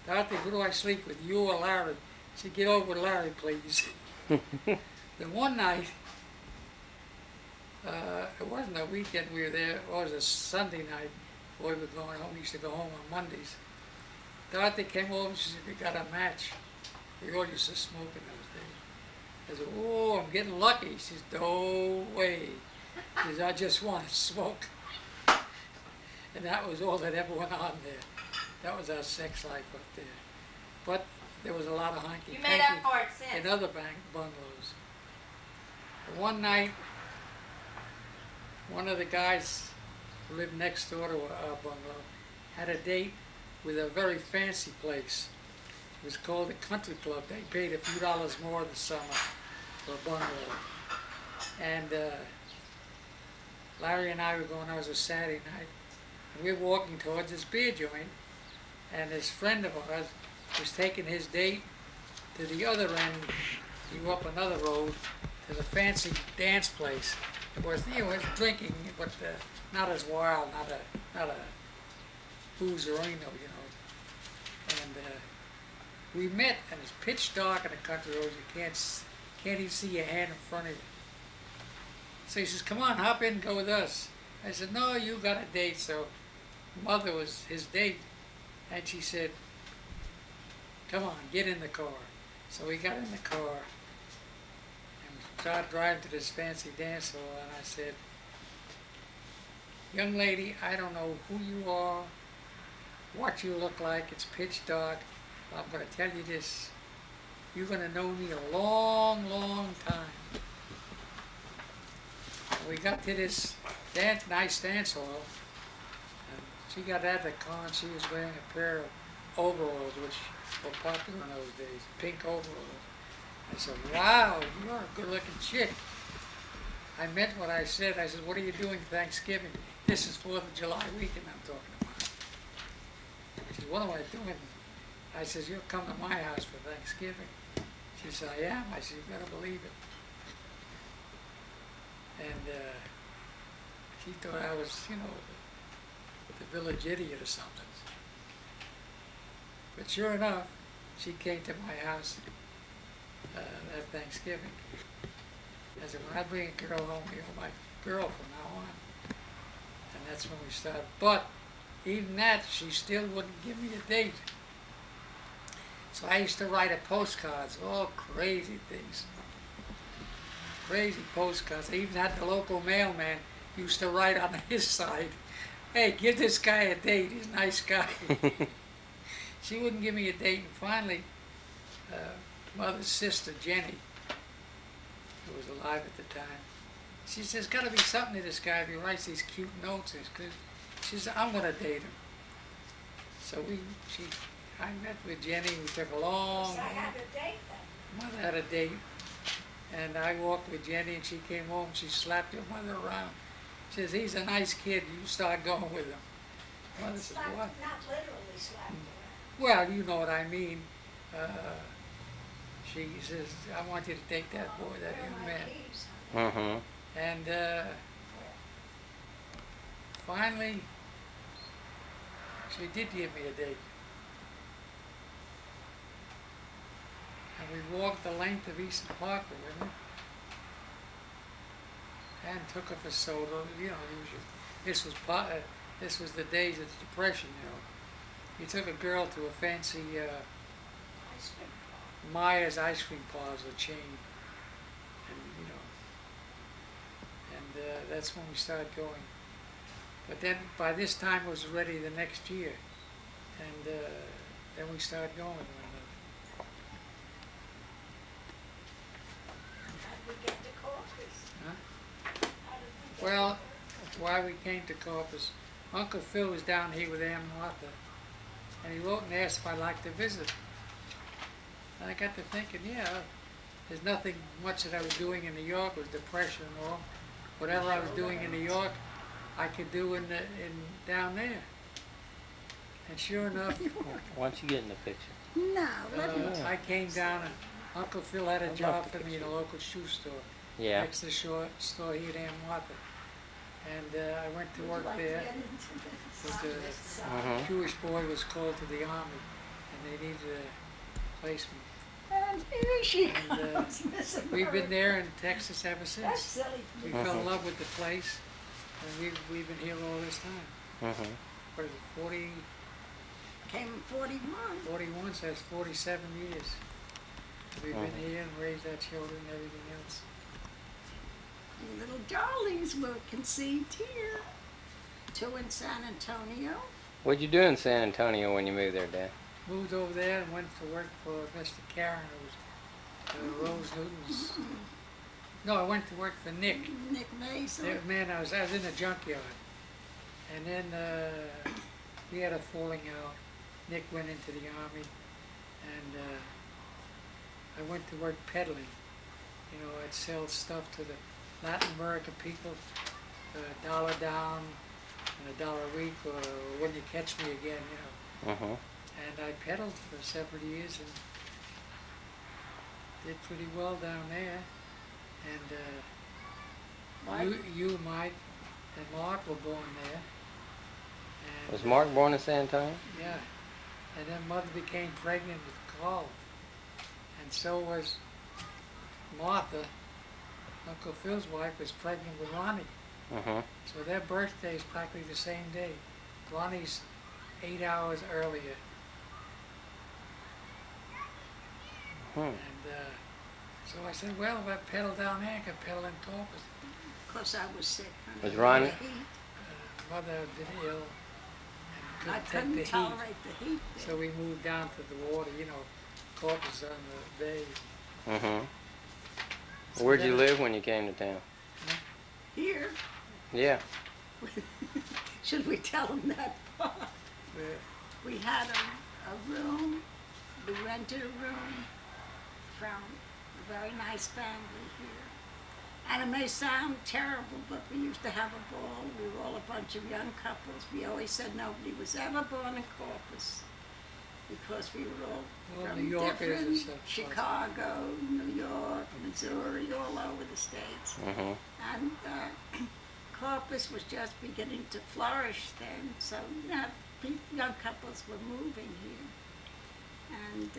Dorothy, who do I sleep with, you or Larry? She said, get over with Larry, please. Then one night, it wasn't a weekend we were there, it was a Sunday night before we were going home. We used to go home on Mondays. Dorothy came over and she said, we got a match. We all used to smoke in those days. I said, oh, I'm getting lucky. She says, no way. She says, I just want to smoke. And that was all that ever went on there. That was our sex life up there. But there was a lot of You made up hanky-panky for it since. in other bungalows. One night, one of the guys who lived next door to our bungalow had a date with a very fancy place. It was called the Country Club. They paid a few dollars more this summer for a bungalow. And Larry and I were going, it was a Saturday night, and we were walking towards this beer joint, and this friend of ours was taking his date to the other end. He went up another road to the fancy dance place. It was, it was drinking, but not as wild, not a boozerino, you know. And we met, and it's pitch dark in the country road. You can't even see your hand in front of you. So he says, come on, hop in and go with us. I said, no, you got a date. So mother was his date. And she said, come on, get in the car. So we got in the car and started driving to this fancy dance hall. And I said, young lady, I don't know who you are, what you look like. It's pitch dark. But I'm going to tell you this. You're going to know me a long, long time. We got to this nice dance hall, and she got out of the car and she was wearing a pair of overalls, which were popular in those days, pink overalls. I said, wow, you are a good-looking chick. I meant what I said. I said, what are you doing Thanksgiving? This is 4th of July weekend I'm talking about. She said, what am I doing? I said, you'll come to my house for Thanksgiving. She said, I am. I said, you better believe it. And she thought I was, you know, the village idiot or something. But sure enough, she came to my house that Thanksgiving. I said, when I bring a girl home, you're my girl from now on. And that's when we started. But even that, she still wouldn't give me a date. So I used to write her postcards, all crazy things. Crazy postcards. I even had the local mailman used to write on his side, hey, give this guy a date, he's a nice guy. She wouldn't give me a date, and finally, mother's sister, Jenny, who was alive at the time, she says, there's got to be something to this guy if he writes these cute notes. She said, I'm going to date him. So I met with Jenny, we took a long, I had a date then. mother had a date. And I walked with Jenny, and she came home, she slapped her mother around. She says, he's a nice kid, you start going with him. Well, this is Slapped, what? not literally slapped around. Well, you know what I mean. She says, I want you to take that boy, that Where are young my man. keys? Mm-hmm. And finally, she did give me a date. And we walked the length of Eastern Parkway with her. And took her for soda, you know, usually. This was the days of the Depression, you know. You took a girl to a fancy Ice cream. Myers ice cream parlor, a chain, and you know, and that's when we started going. But then by this time it was ready the next year, and then we started going with one another. How'd we get to Corpus? Huh? How did we get Well, why we came to Corpus, Uncle Phil was down here with Aunt Martha, and he wrote and asked if I'd like to visit. And I got to thinking, yeah, there's nothing much that I was doing in New York, was depression and all. Whatever I was doing in New York, I could do in down there. And sure enough, Why don't you get in the picture? No, let me. I came down and Uncle Phil had a job for me in a local shoe store. Yeah. Next to the store he had Aunt Martha. And I went to work there. Because the Mhm. Jewish boy was called to the army, and they needed a placement. And here she And, comes, Miss We've been America. there in Texas ever That's since. silly. We fell in love with the place, and we've been here all this time. Mm-hmm. What is it, 40, Came in 41. 41, so that's 47 years. We've been here and raised our children and everything else. The little darlings were conceived here. 2 in San Antonio. What'd you do in San Antonio when you moved there, Dad? Moved over there and went to work for Mr. Karen, who was Rose Newton's. No, I went to work for Nick. Nick Mason. Man, I was in a junkyard. And then we had a falling out. Nick went into the army, and I went to work peddling. You know, I'd sell stuff to the Latin American people, $1 down and $1 a week, or when you catch me again, you know. Mm-hmm. And I peddled for several years and did pretty well down there. And you, Mike, and Mark were born there. And, Was Mark born in San Antonio? Yeah. And then Mother became pregnant with Carl. And so was Martha, Uncle Phil's wife, was pregnant with Ronnie. Mm-hmm. So their birthday is practically the same day. Ronnie's 8 hours earlier. Hmm. And so I said, well, if I pedal down there, I can pedal in Corpus. Of course, I was sick. Was Ronnie? Mother had been ill and I couldn't couldn't take the heat. tolerate the heat. there. So we moved down to the water, you know, Corpus on the bay. Mm-hmm. So Where'd you then- live when you came to town? Here, Yeah. should we tell them that part? We had a room, we rented a room from a very nice family here. And it may sound terrible, but we used to have a ball. We were all a bunch of young couples. We always said nobody was ever born in Corpus because we were all Well, from New York is different, a such- Chicago, New York, Missouri, all over the states. Mm-hmm. And Corpus was just beginning to flourish then, so young couples were moving here. And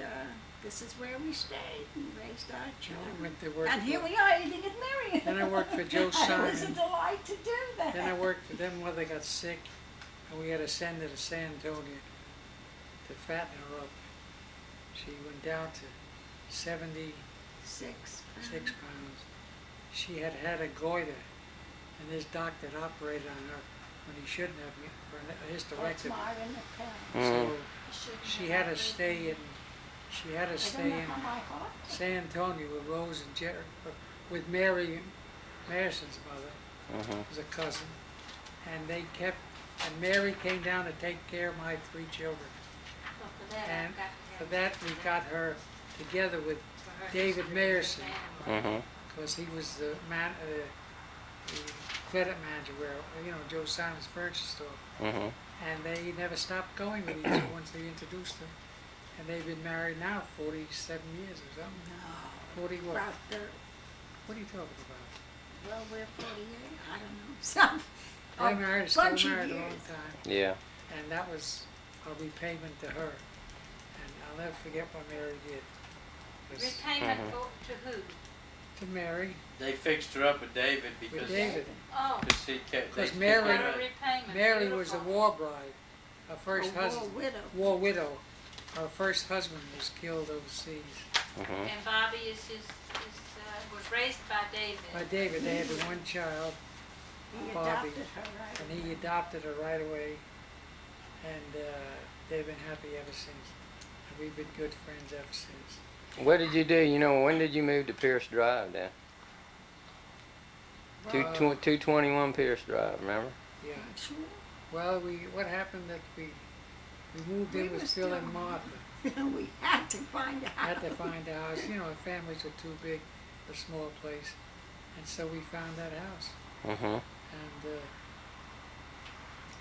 this is where we stayed and raised our I children. went to work And here for, we are eating at Marion. Then I worked for Joe And it was a Simon. delight to do that. Then I worked for them when they got sick, and we had to send her to San Antonio to fatten her up. She went down to 76 6 pounds. She had had a goiter, and this doctor had operated on her when he shouldn't have for a That's hysterectomy. Myron the parent. Mm. So she had to stay in. She had to I don't stay know in how my heart San Antonio with Rose and Jerry, with Mary Madison's mother, Mm-hmm. was a cousin, and they kept. And Mary came down to take care of my 3 children. Well, for that, And I've got for to that, we got her together with for her David sister, Mayerson, family. Mm-hmm. because he was the man, the credit manager where, Joe Simon's furniture store. Mm-hmm. And they never stopped going with each other once they introduced them. And they've been married now 47 years or something. No. 40 what? About the, What are you talking about? well, we're 48. I don't know. Some. They're married, still bunch of married a long years. time. Yeah. And that was a repayment to her. And I'll never forget what Mary did. It was Repayment Mhm. to who? to Mary, They fixed her up with David with because David. Oh, he kept. Because they Mary- what kept a her- repayment. Mary was a Beautiful. war bride. Her first War husband, widow. war widow. Her first husband was killed overseas. Mm-hmm. And Bobby is was raised by David. By David, they had one child, He Bobby. adopted her right and he adopted her right away. And they've been happy ever since. And we've been good friends ever since. What did you do? When did you move to Pierce Drive then? Uh, 221 Pierce Drive, remember? Yeah. Sure. Well, what happened that we moved in We with was Phil still- and Martha. We had to find a house. Had to find a house. Families were too big, a small place. And so we found that house. Mm-hmm. And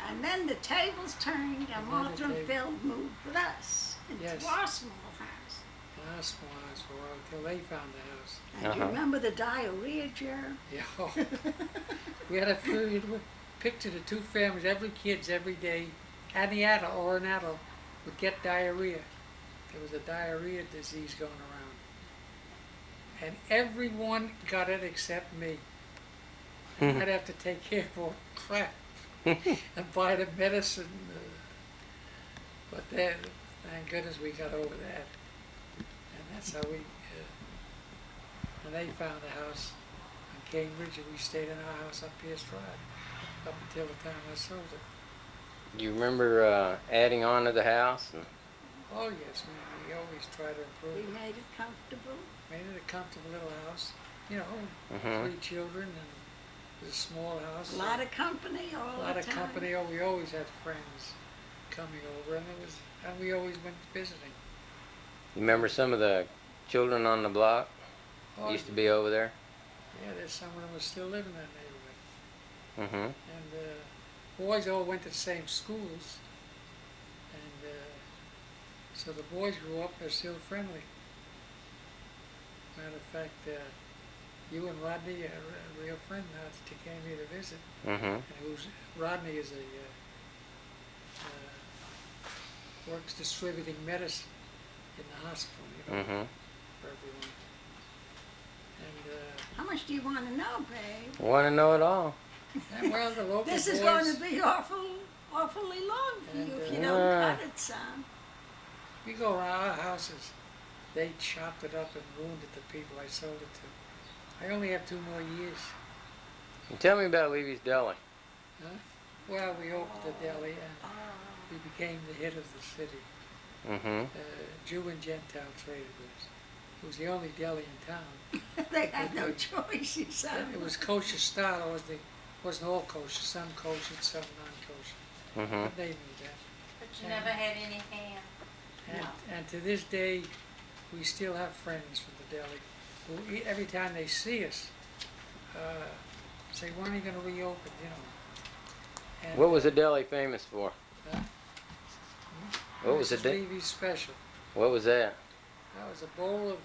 And then the tables turned, and And then Martha the and table- Phil moved with us into Yes. our small house. in our small house for a while until they found the house. And you Uh-huh. remember the diarrhea, Jer? Yeah. We had a period where picture the two families, every kids every day, and the adult or an adult would get diarrhea. There was a diarrhea disease going around. And everyone got it except me. And I'd have to take care of all the crap and buy the medicine. But then, thank goodness we got over that. And that's how we, and they found a house in Cambridge, and we stayed in our house up Pierce Drive up until the time I sold it. Do you remember adding on to the house? Oh yes, we always try to We improve it. made it comfortable. Made it a comfortable little house. Mhm. 3 children, and it was a small house. A lot of company all A lot the of time. company. Oh, we always had friends coming over, and we always went visiting. You remember some of the children on the block Oh, used to be over there? yeah, there's some of them who still live in that neighborhood. Mm-hmm. And boys all went to the same schools, and so the boys grew up. They're still friendly. Matter of fact, you and Rodney are a real friend now that you came here to visit. Mm-hmm. And Rodney is works distributing medicine in the hospital, Mm-hmm. for everyone. And How much do you want to know, babe? Want to know it all? well, the local This boys. is going to be awfully long for you if you don't Yeah. cut it some. We go around our houses. They chopped it up and ruined it to people I sold it to. I only have 2 more years. And tell me about Levy's Deli. Well, we opened the deli and we became the hit of the city. Mm-hmm. Jew and Gentile traded with us. It was the only deli in town. They had no choice, you said. It was kosher style. Wasn't all kosher. Some kosher, some non-kosher. Mm-hmm. But they knew that. But you never had any ham. And to this day, we still have friends from the deli who every time they see us, say, when are you going to reopen, And, What was the deli famous for? Huh? What was Mrs. it? Levy's special. What was that? That was a bowl of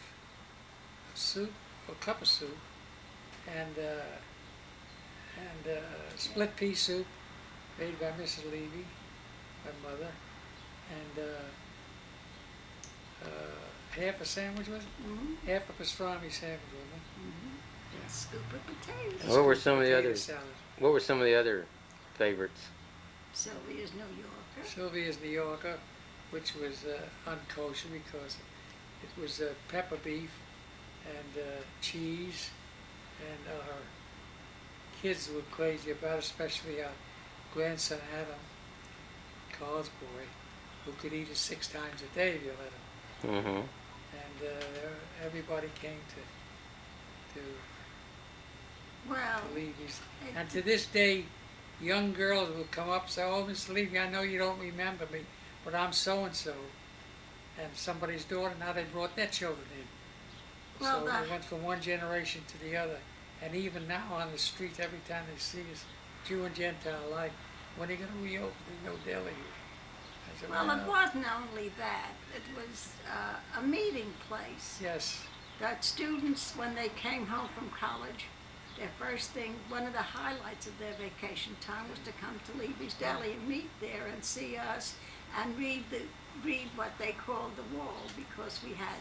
soup, a cup of soup, and split pea soup made by Mrs. Levy, my mother, and half a sandwich was it? Mm-hmm. Half a pastrami sandwich, wasn't it? Mm-hmm. A scoop of potatoes. What were some of the Potato others? salad. What were some of the other favorites? Sylvia's New Yorker. Sylvia's New Yorker, which was unkosher because it was pepper beef and cheese, and our kids were crazy about it, especially our grandson Adam, Carl's boy, who could eat it 6 times a day if you let him. Mm-hmm. And everybody came to Well, Levy's. And to this day, young girls will come up and say, "Oh, Mr. Levy, I know you don't remember me, but I'm so-and-so." And somebody's daughter, now they brought their children in. Well, So they went from one generation to the other. And even now on the streets, every time they see us, Jew and Gentile alike, when are you going to reopen? There's no deli here. I said, Well, it wasn't only that. It was a meeting place. Yes. That students, when they came home from college, their first thing, one of the highlights of their vacation time was to come to Levy's Deli and meet there and see us and read what they called the wall, because we had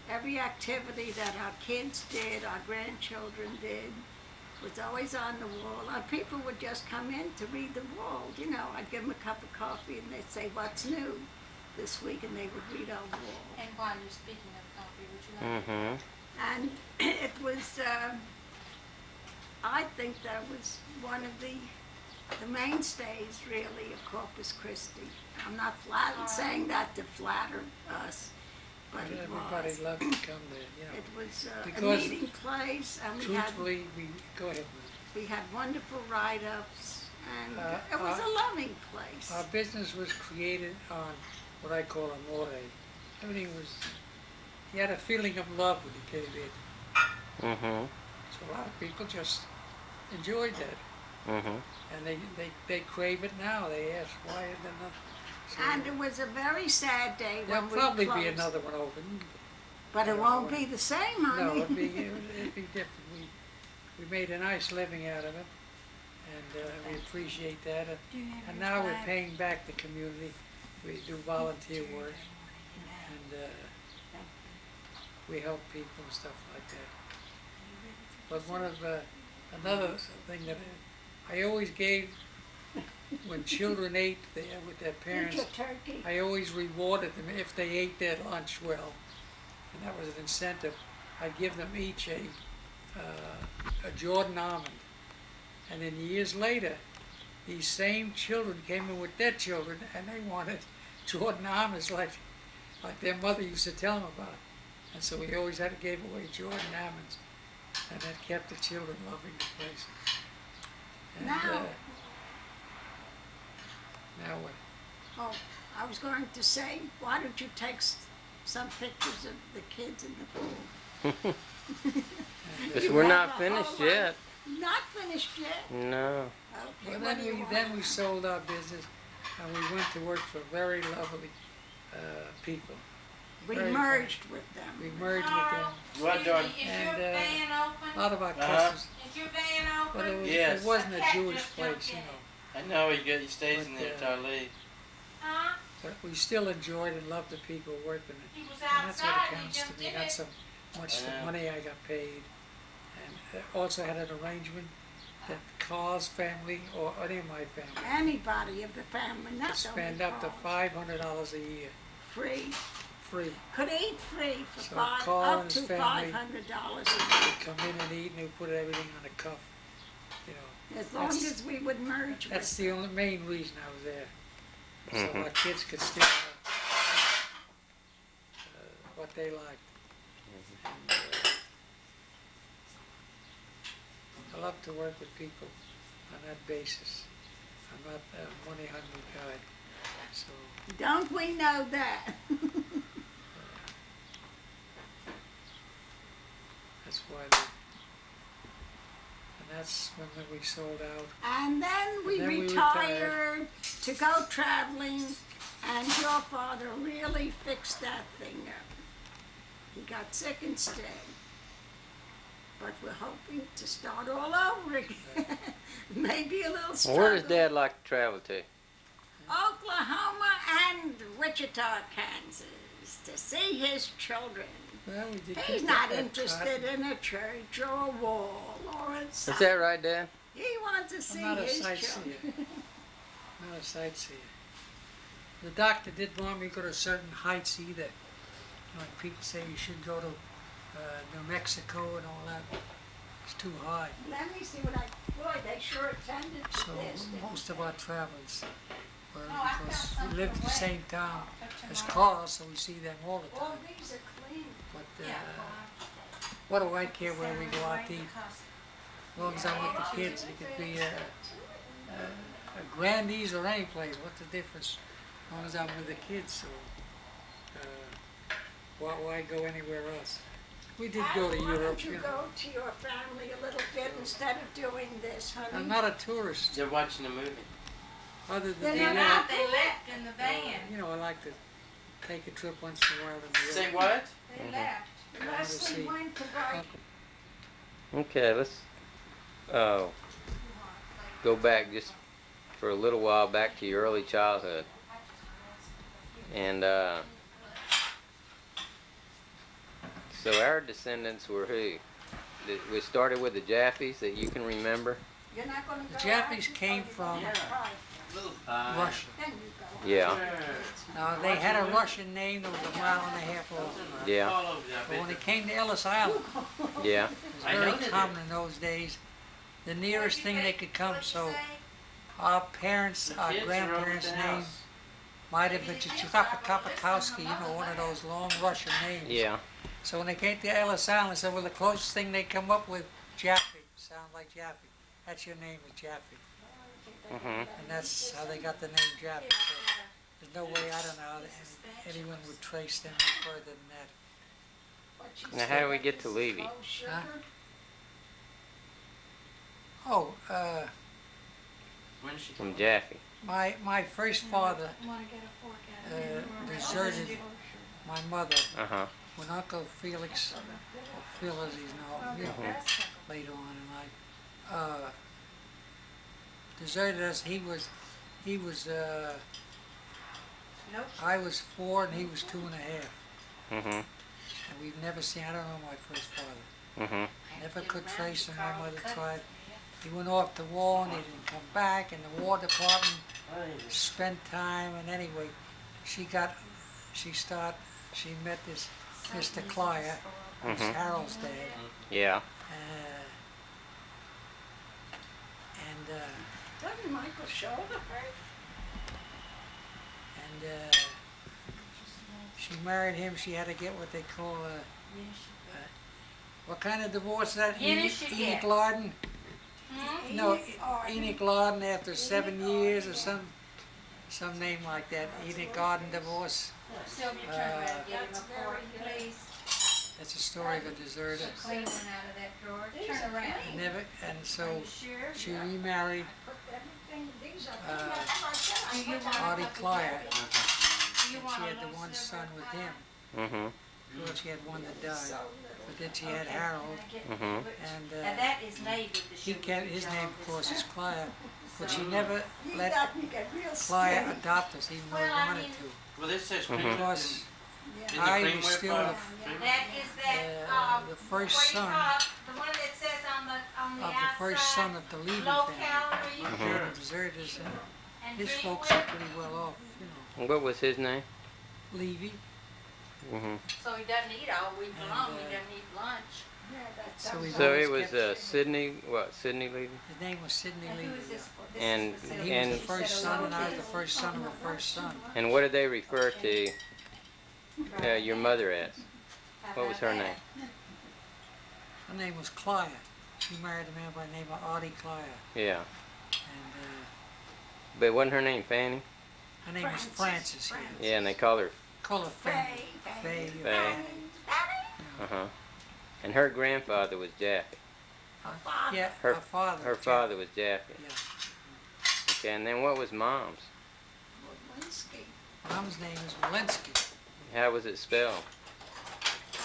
every activity that our kids did, our grandchildren did, was always on the wall. And people would just come in to read the wall. You know, I'd give them a cup of coffee and they'd say, "What's new this week?" And they would read our wall. And while you're speaking of coffee, would you like Mm-hmm. And it was, I think that was one of the mainstays, really, of Corpus Christi. I'm not saying that to flatter us, but it Everybody was. loved to come there, you know. It was a Because meeting place, and we had, Truthfully, go ahead. we had wonderful write-ups, and Uh, it was a loving place. Our business was created on what I call amore. Everything was, you had a feeling of love when you came in. Mm-hmm. So a lot of people just enjoyed that. Mm-hmm. And they crave it now. They ask, why is there not? So And it was a very sad day there'll when we probably closed. be another one open. But it won't be the same, honey. No, it'd be different. We made a nice living out of it, and we appreciate that. And now we're paying back the community. We do volunteer work, and we help people and stuff like that. But one of another thing that I always gave when children ate there with their parents, Eat your turkey. I always rewarded them if they ate their lunch well, and that was an incentive. I'd give them each a Jordan almond, and then years later, these same children came in with their children, and they wanted Jordan almonds like their mother used to tell them about. And so we always had to give away Jordan almonds, and that kept the children loving the place. And, Now- now what? Oh, I was going to say, why don't you take some pictures of the kids in the pool? But we're not finished yet. Not finished yet? No. Okay, Well, what do you want? then we sold our business, and we went to work for very lovely people. We very merged with them. We merged with them. What, Jordan? Is your And, van A open? lot of our Uh-huh. customers, Is your van but open? Yes. it wasn't a Okay, Jewish just place, jump you in. know. I know he stays in But, there till I leave. Huh? But we still enjoyed and loved the people working it. He was And that's what outside and he counts jumped to me, in not it. so much the Yeah. money I got paid. And also had an arrangement that Carl's family, or any of my family, Anybody of the family, could not spend only up to Carl. $500 a year Free. free. Could eat free for So Carl up and to his family- $500 a year. They'd come in and eat, and we put everything on a cuff, you know. As long That's- as we would merge That's with the only main reason I was there. So Mhm. our kids could still have what they liked. And, I love to work with people on that basis. I'm not a money hungry guy, so Don't we know that? that's why and that's when we sold out. And then we And then we retired to go traveling, and your father really fixed that thing up. He got sick instead. But we're hoping to start all over again. Maybe a little struggle. Where does Dad like to travel to? Oklahoma and Wichita, Kansas, to see his children. Well, we did He's get not that interested in a church or a wall or a Is sign. that right, Dad? He wants to see I'm not a his sightseer. children. Not a sightseer. The doctor didn't want me to go to certain heights either. You know, like people say you should go to New Mexico and all that. It's too high. Let me see what boy, they sure attended to So this. didn't most of our travels were Oh, I because found we lived in the something same town For as tomorrow. Carl, so we see them all the All time. these are clean. But Yeah. what do I care where we go out to eat? Because As long as I'm with the kids, it could be a Grandy's or any place. What's the difference? As long as I'm with the kids, so why go anywhere else? We did go to Why Europe. don't you go to your family a little bit instead of doing this, honey? I'm not a tourist. They're watching a movie. Other than They're They're that, not, they left in the van. you know, I like to take a trip once in a while to Say Europe. what? They left. Leslie see. went to write. Okay, let's go back just for a little while back to your early childhood. And so our descendants were who? We started with the Jaffes that you can remember? You're not going to The go Jaffes out? came Oh, from you're right. Russia. Then you go. Yeah, Now, they had a Russian name that was a mile and a half off. yeah, But when they came to Ellis Island, yeah. it was very common in those days. The nearest thing they could come, so our parents, our grandparents' name might have been Chitaka Kapatowski, you know, one of those long Russian names. Yeah. So when they came to Ellis Island, they said, well, the closest thing they come up with, Jaffe, sound like Jaffe. That's your name, is Jaffe. Mhm. And that's how they got the name Jaffe. So there's no way, I don't know, how anyone would trace them any further than that. But you Now, how said do we get to this is Levy? low sugar? Huh? Oh, When's she From Jaffe. my first father Want to get a fork out of it? deserted my mother Uh-huh. when Uncle Felix, or Phil as he's known, you know, later on in life, deserted us. He was, I was 4 and he was 2 and a half. Mhm. And we've never seen, I don't know my first father. Mhm. Never could trace him, my mother tried. He went off the wall and he didn't come back, and the War Department spent time, and anyway, she met this Mr. Clyer, who's Mhm. Harold's dad, Yeah. and Doesn't Michael shoulder hurt? she married him. She had to get what they call what kind of divorce is that? Yes, you Enoch get. Lawden? No, Or- Enoch Lawden after 7 years or some name like that. Enoch Garden divorce. Sylvia, turn around and get him a fork, please. That's a story of a deserter. Clean one out of that drawer. Turn around. And Are so you sure? she remarried Put everything, these are, Uh, that's like that. Do you I want Artie Clyer. Do you And want she a had the little one silver son with cup? him. Mhm. Well, she had one that died. so little. But then she had Harold, Mhm. and Now that is Navy, the he sugar kept his beet name, jar of this course, is time. Clyer. But she never You let got me get real Clyer skinny. adopt us, even though he Well, I wanted mean- to. Well, this says Mhm. cream. Because Didn't I the cream was whip, still cream That is that, the first what do you son call it? The one that says on the of the first outside, son of the Levy low family. calorie They're the deserters, and his drink folks are with, pretty well off, you know. And what was his name? Levy. Mhm. so he doesn't eat all week And, long, he doesn't eat lunch. Yeah, that So sounds we- So it always was kept- Sydney. What? Sydney Levy. His name was Sidney And who Levy. is this for? This And- is And for he Sylvia. was and- the first son, and I was the first son of a first son. And what did they refer to your mother as? How What was about her that? name? Her name was Clyer. She married a man by the name of Artie Clyer. Yeah. And But wasn't her name Fanny? her name was Frances. Yeah. Yeah, and they called her. Call her Fanny. Faye, Faye. Faye. Uh-huh. And her grandfather was Jaffe. Yeah, Her- her father. Her Jack. father was Jaffe. Yeah. Okay, and then what was Mom's? Lewinsky. Mom's name is Walensky. How was it spelled?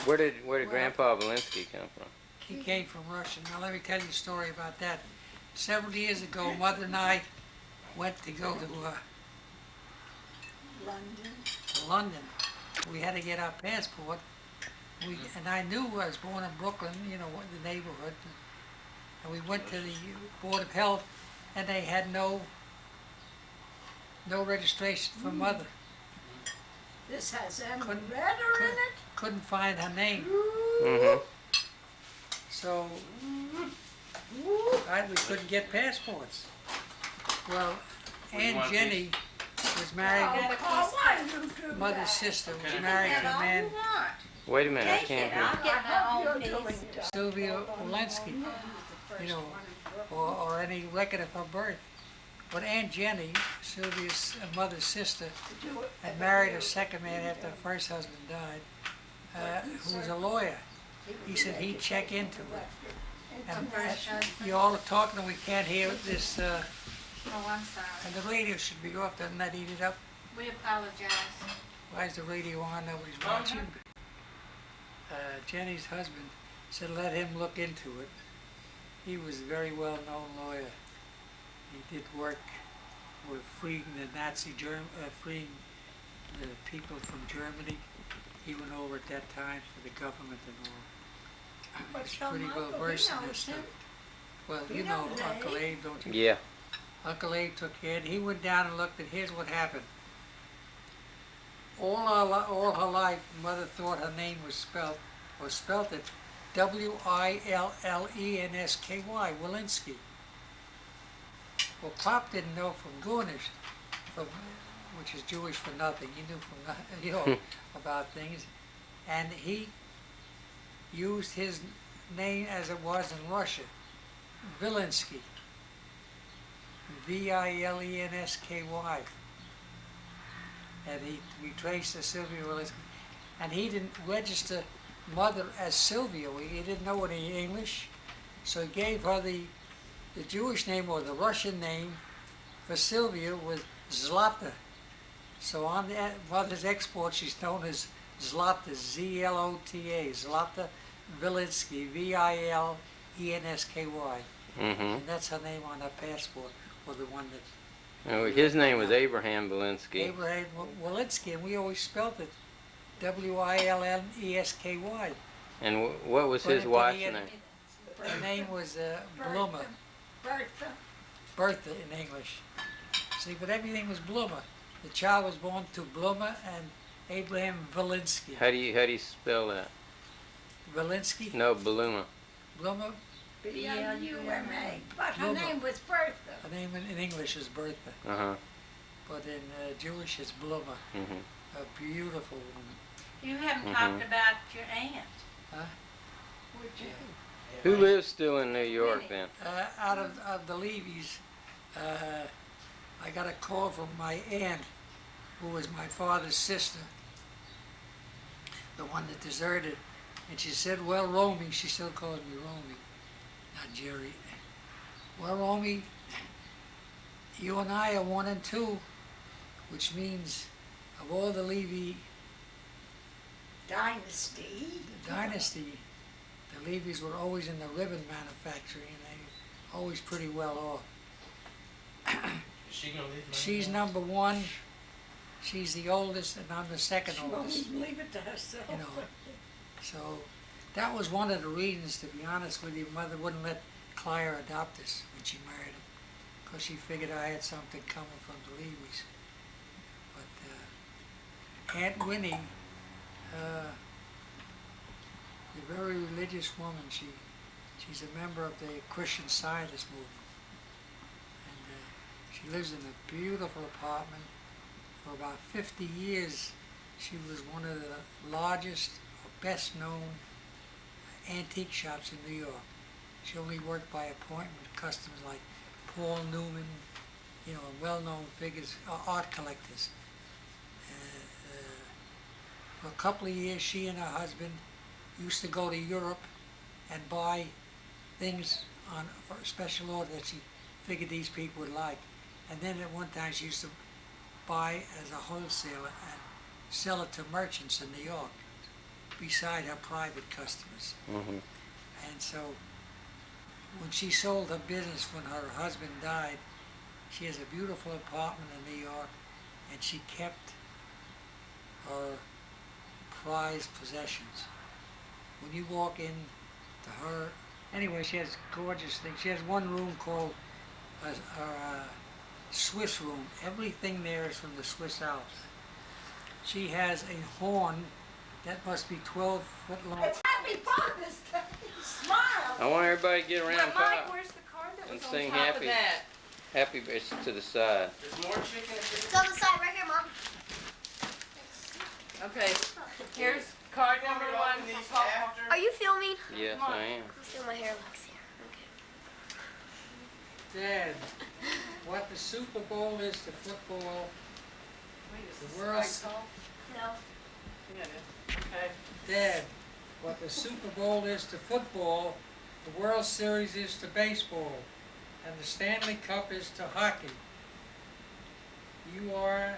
Where did Well- Grandpa Walensky come from? He came from Russia. Now let me tell you a story about that. Several years ago, Mother and I went to go to London. London. We had to get our passport. And I knew I was born in Brooklyn, you know, what the neighborhood. And we went to the Board of Health, and they had no registration for Mother. This has Emma Couldn't- Redder in it? Couldn't find her name. Mm-hmm. So we couldn't get passports. Well, Aunt want Jenny was married, Oh, why you do Mother's that? sister was Okay. married Have to a all you man, want. Wait a minute, I Take can't it, hear. I'll get my You're own doing piece. it. Sylvia Walensky, you know, or any record of her birth. But Aunt Jenny, Sylvia's mother's sister, Do it. had married a second man after her first husband died, who was a lawyer. he said he'd check into it. And you all are talking and we can't hear this, Oh, I'm sorry. and the radio should be off, doesn't that eat it up? We apologize. Why is the radio on? Nobody's watching. Jenny's husband said let him look into it. He was a very well-known lawyer. He did work with freeing freeing the people from Germany. He went over at that time for the government and all. But He's so pretty well Michael, versed he in knows this stuff. him. Well, He you know knows Uncle Abe. Abe, don't you? Yeah. Uncle Abe took care. He went down and looked, and here's what happened. All her life, Mother thought her name was spelled it W-I-L-L-E-N-S-K-Y, Walensky. Well, Pop didn't know from Gornish, which is Jewish for nothing. He knew from about things, and he used his name as it was in Russia, Vilensky. V-I-L-E-N-S-K-Y. And we traced to Sylvia Willis, and he didn't register Mother as Sylvia. He didn't know any English, so he gave her the Jewish name or the Russian name for Sylvia was Zlata. So on the Mother's export, she's known as Zlata, Z-L-O-T-A, Zlata Vilensky, V-I-L-E-N-S-K-Y. Mm-hmm. And that's her name on her passport, or the one that Oh, his name was Abraham Belinsky. Abraham Walensky, and we always spelled it W-I-L-N-E-S-K-Y. And what was his wife's name? Her name was Bluma. Bertha in English. See, but everything was Bluma. The child was born to Bluma and Abraham Walensky. How do you spell that? Walensky? No, Baluma. Bluma. B-L-U-M-A. But her Bluma. name was Bertha. Her name in English is Bertha, Uh-huh. but in Jewish it's Bluma. Mm-hmm. A beautiful woman. You haven't talked about your aunt. Who lives still in New York then? Out of the Levys, I got a call from my aunt, who was my father's sister, the one that deserted, and she said, well, Romy, she still calls me Romy, not Jerry. Well, Romy, you and I are 1 and 2, which means of all the Levy Dynasty. dynasty, the Levys were always in the ribbon manufacturing, and they were always pretty well off. Is she gonna leave? She's number 1. She's the oldest, and I'm the second She won't oldest. even leave it to herself. You know. So that was one of the reasons, to be honest with you, Mother wouldn't let Claire adopt us when she married him, because she figured I had something coming from the Levys. But Aunt Winnie, a very religious woman. She's a member of the Christian Scientist movement, and she lives in a beautiful apartment. For about 50 years, she was one of the largest, or best-known antique shops in New York. She only worked by appointment with customers like Paul Newman, well-known figures, art collectors. For a couple of years, she and her husband used to go to Europe and buy things for a special order that she figured these people would like. And then at one time, she used to buy as a wholesaler and sell it to merchants in New York, beside her private customers. Mm-hmm. And so when she sold her business when her husband died, she has a beautiful apartment in New York, and she kept her prized possessions. When you walk in to her, anyway, she has gorgeous things. She has one room called her Swiss room. Everything there is from the Swiss Alps. She has a horn that must be 12 foot long. It's Happy Father's Day. Smile. I want everybody to get around Mike, Pop where's the card that and was on sing top of happy. that? Happy it's to the side. There's more chicken. It's on the side right here, Mom. Okay, here's card number 1 These for Papa. after. Are you filming? Yes, Come on. I am. I'm still my hair looks here. Okay. Dad, what the Super Bowl is to football, Wait, is the this world. right call? No. Yeah, it is. Okay. Dad, what the Super Bowl is to football, the World Series is to baseball, and the Stanley Cup is to hockey. You are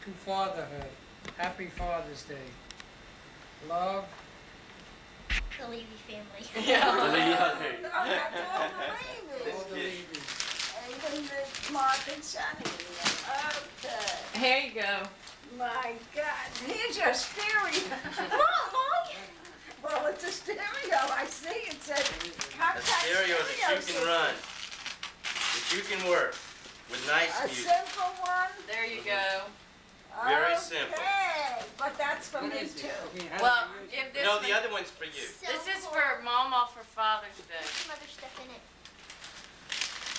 to fatherhood. Happy Father's Day. Love. The Levy family. Yeah. No, that's all the All the Levys. Levys. Even the Mark and Sonny. Okay. Here you go. My God, here's your stereo. Mom! Well, it's a stereo. I see it says A contact stereo that you system. can run, that you can work with nice A music. simple one. There you go. Very Okay. simple. But that's for What me is it? too. Okay, how Well, do you use it? if this No, the other one's for you. this is for Mama for Father's Day. Some other stuff in it.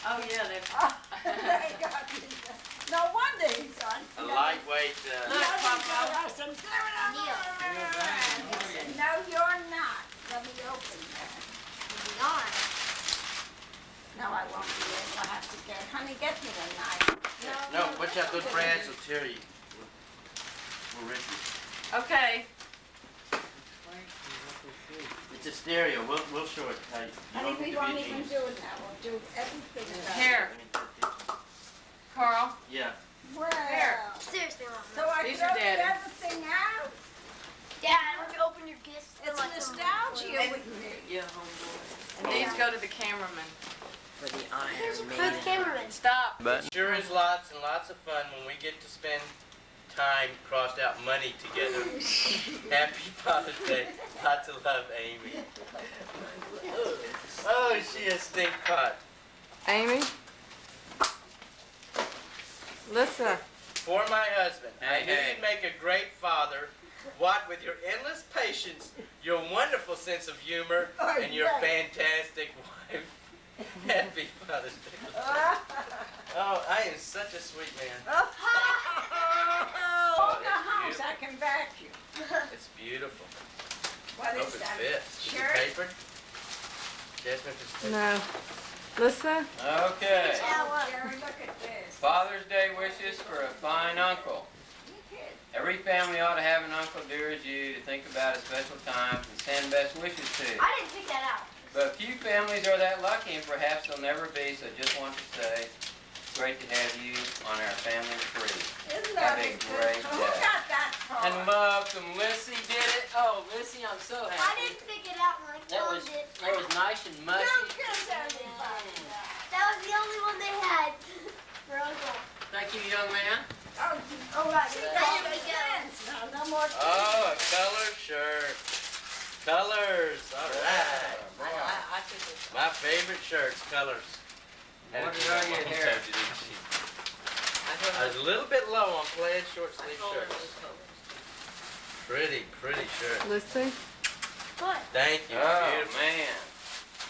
Oh yeah, they're They got me. No wonder he's on. A lightweight, Look, Papa. No, you're not. Let me open that. Yarn. No, I won't be able to have to get. Honey, get me a knife. no, watch out, those brads will tear you. We'll rip you. Okay. Explain to me what this is. It's a stereo, we'll show it how you. Honey, we you won't be a even genius. do it now. We'll do everything. about Here, Carl. Yeah. it. Well, Seriously, Mom. so I These throw are the Daddy. other thing out. Dad, why don't you open your gifts? It's like nostalgia with me. Yeah, homeboy. And these go to the cameraman. For the Who's Iron the Maiden. cameraman? Stop. But Sure is lots and lots of fun when we get to spend time, crossed out money together. Happy Father's Day. Lots of love, Amy. Oh, is she a stink pot? Amy. Listen. For my husband, I Hey, knew hey. you'd make a great father. What with your endless patience, your wonderful sense of humor, and your fantastic wife. Happy Father's Day. Oh, I am such a sweet man. Oh, the that's house, beautiful. I can vacuum. It's beautiful. What Hope is it that? fits. Is it Shirt? papered? Jasmine, if it's papered. No. Listen. okay. Jerry, look at this. Father's Day wishes for a fine uncle. You kid. Every family ought to have an uncle dear as you to think about at special times and send best wishes to. I didn't pick that out. But few families are that lucky, and perhaps they'll never be, so just want to say, it's great to have you on our family tree. Isn't Have that a good? great Who day. got that And part? love from Lissy did it. Oh, Lissy, I'm so I happy. didn't pick it out when I That was, closed it. that was nice and mushy. Don't kiss everybody. That was the only one they had for Uncle. Thank you, young man. Oh, right. See, There that's we the go. dance. No more Oh, a colored shirt. Colors. All right. I took it. My favorite shirts, colors. What did I get here? I was a little bit low on plaid short sleeve shirts. Pretty shirt. Listen. Good. Thank you. Oh, Beautiful. man.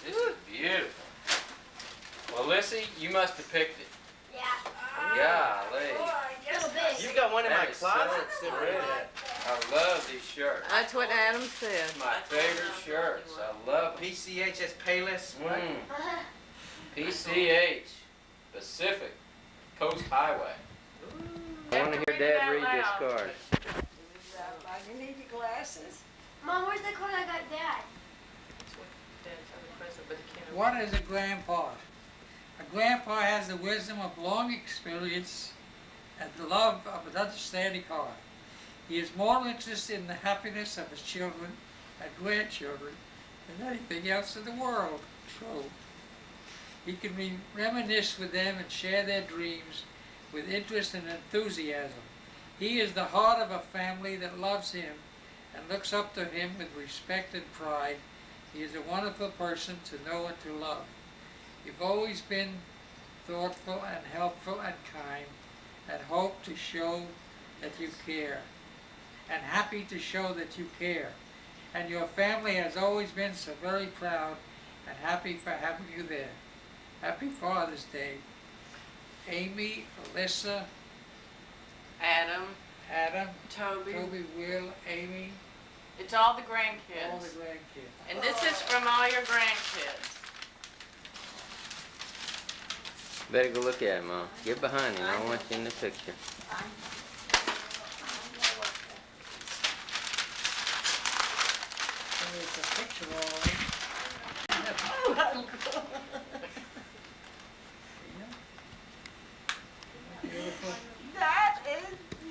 This is beautiful. Well, Lissy, you must have picked it. Yeah. Golly. Boy, yes, Little big. You've got one in my That is so closet. Sit right pretty. there. I love these shirts. That's what Adam said. It's my favorite shirts. I love them. PCHS Payless. What? PCH, Pacific Coast Highway. I want to hear Dad read this card. You need your glasses? Mom, where's the card I got Dad? What is a grandpa? A grandpa has the wisdom of long experience and the love of an understanding heart. He is more interested in the happiness of his children and grandchildren than anything else in the world. So he can reminisce with them and share their dreams with interest and enthusiasm. He is the heart of a family that loves him and looks up to him with respect and pride. He is a wonderful person to know and to love. You've always been thoughtful and helpful and kind, and hope to show that you care, and happy to show that you care. And your family has always been so very proud and happy for having you there. Happy Father's Day. Amy, Alyssa, Adam, Toby, Will, Amy, It's all the all grandkids. the grandkids. And this is from all your grandkids. Better go look at him, Mom. Get behind him. I want you in the picture. It's a picture all right. Beautiful. That is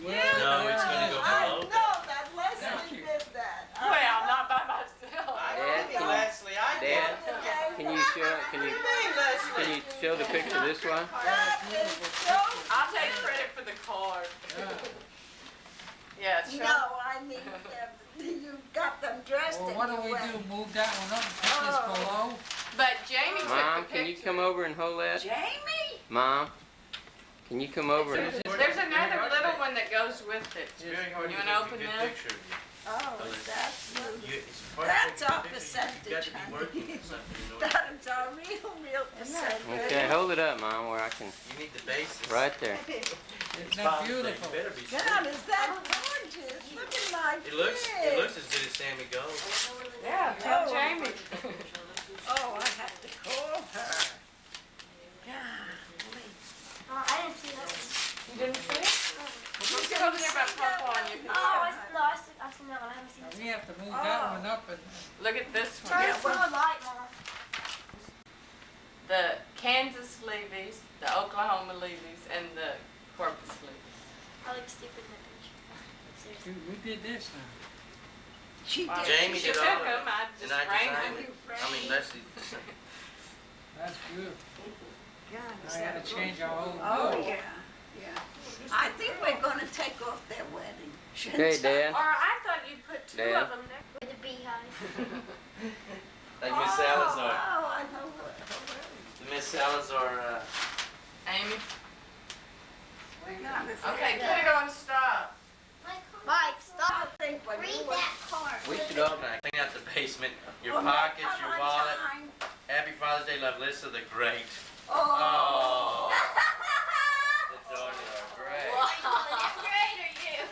Well, beautiful. No, it's gonna go I below know that. that Leslie did that. Well, not by myself. I did, Leslie, I did. Dad, can you show the picture this way? That is so. I'll take credit for the card. Yeah, sure. No, I mean, you got them dressed Well, in what do your we way. do? Move that one up and put this below? But Jamie took Mom, the can you picture. come over and hold that? Jamie? Mom, can you come over and... There's another little one that goes with it. It's very hard You to wanna take a open good that? picture of you. Oh, that's, It's hard That's to take a our good picture. percentage, You've got to be honey. working on something in order. that is our real percentage. Okay, hold it up, Mom, where I can... You need the basis. Right there. Isn't that Father's Day, beautiful? You better be God, sure. is that gorgeous? Look at my It looks kids. as good as Sammy Gold. Yeah, tell Oh. Jamie. Oh, I have to call her. Golly. Oh, I didn't see that one. You didn't see it? Let's get over there by Papa and you can Oh, I've seen that one. I haven't seen We this have to move that one up and look at this one. one. Turn the light, Mom. The Kansas Levy's, the Oklahoma Levy's, and the Corpus Levy's. I look stupid in that picture. Seriously. we did this now. She did. Jamie She did took all of them, it. I just And I framed designed them. it. I mean, Leslie. That's beautiful. God, is I gotta that change our whole Oh, bill. yeah, yeah. I think we're gonna take off their wedding. Okay, Dad. Or I thought you put two Dad. of them next. With the beehive. Like Miss Salazar. Oh, I know what. Miss Salazar, Amy. God, is Okay, that- put it on stop. Mike, stop. I think when Read you were- that card. We should all... clean out the basement, your Well, pockets, come your on wallet. time. Happy Father's Day, love, Lisa the Great. Oh. The daughters are great. Great are you?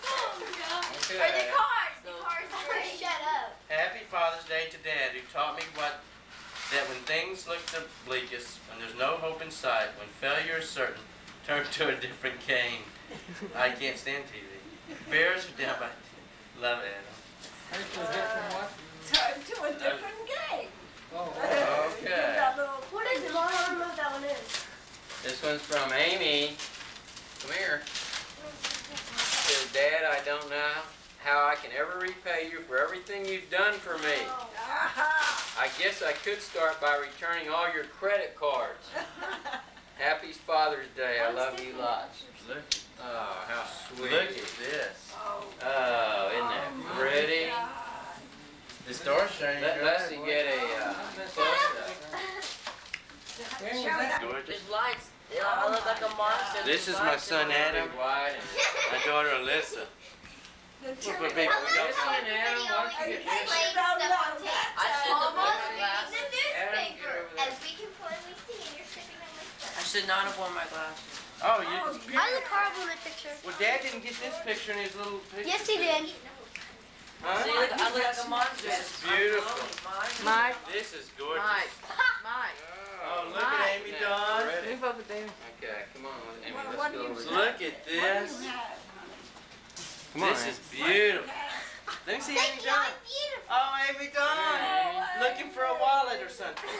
Oh, God. Okay. Or the cards. The cards are great. Shut up. Happy Father's Day to Dad, who taught me that when things look the bleakest, when there's no hope in sight, when failure is certain, turn to a different game. I can't stand TV. Bears are down by... Love Adam. Here's the different what? Turn to a different game. Oh, Okay. That little- What is it, Mom? I don't know what that one is. This one's from Amy. Come here. Says, Dad, I don't know how I can ever repay you for everything you've done for me. Aha. I guess I could start by returning all your credit cards. Happy Father's Day. I love you lots. Look, Oh, how sweet. look at this. Oh, Oh, isn't that pretty? God. The store's shining. Let Leslie get a close-up. where was Show that? that. Gorgeous. There's lights. I look like a monster. This is my son Adam, Big wide. my daughter Alyssa. The For children- people who don't Listen, know. Adam, why don't you get this? Playing don't stuff know on tape. that. I should have Almost worn my reading glasses. the Adam, get newspaper. over there. As we can plainly see, and you're sipping on my I stuff. should not have worn my glasses. Oh, you. I look horrible in that picture. Well, Dad didn't get this picture in his little picture. Yes, he did. Huh? See, look, I look like a monster. This is beautiful. Mike, This is gorgeous. Mike, Mike. Oh, look at Amy Isn't that Dawn. pretty? move over there. Okay, come on, Amy, Well, let's what go do you over say? there. Look at What do this. you have? Come on, This Amy. is beautiful. Let me see Thank Amy you. Dawn. I'm beautiful. Oh, Amy Dawn. Looking for a wallet or something.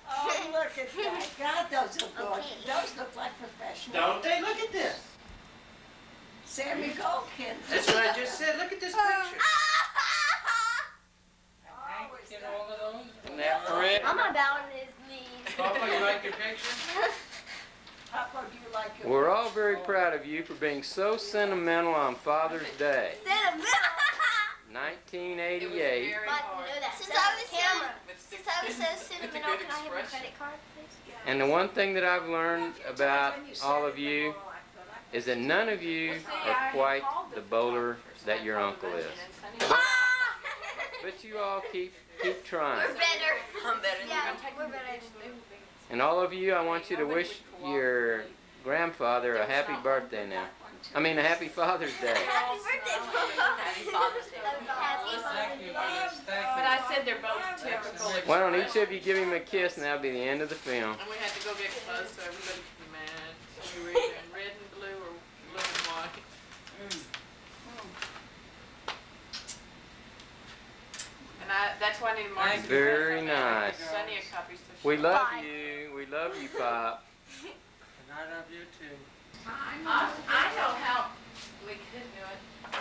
Oh, look at that. God, those look gorgeous. Those look like professional. Don't they? Look at this. Sammy Goldkin. That's what I just said. Look at this picture. Hank, get all of those? Isn't that pretty? I'm gonna bow on his knees. Papa, you like your picture? Papa, do you like your... We're all very proud of you for being so sentimental on Father's Day. Sentimental. 1988. Very Mike, hard. you know that. With Since I was so with a sentimental, good can I have my expression. credit card, please? And the one thing that I've learned about all of you is that none of you are quite the bowler that your uncle is. But you all keep trying. We're better. I'm better than Yeah, you. we're better. And all of you, I want you to wish your grandfather a happy birthday now. I mean, a happy Father's Day. Happy birthday, Papa. Happy Father's Day. Happy Thank you, Father's Day. thank But you. I said they're both typical. Why don't each of you give him a kiss and that'll be the end of the film. And we had to go get close so everybody could be mad. We were either in red and blue or blue and white. that's why I need Mark. Very nice. Send me a copy. So We love Bye. you. We love you, Pop. And I love you too. I know how we could do it.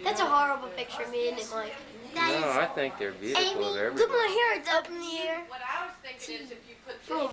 That's a horrible picture of me, isn't it, Mike? No, I think they're beautiful Amy, of look, everybody. my hair, it's up in the air. What I was thinking is if you put Boom.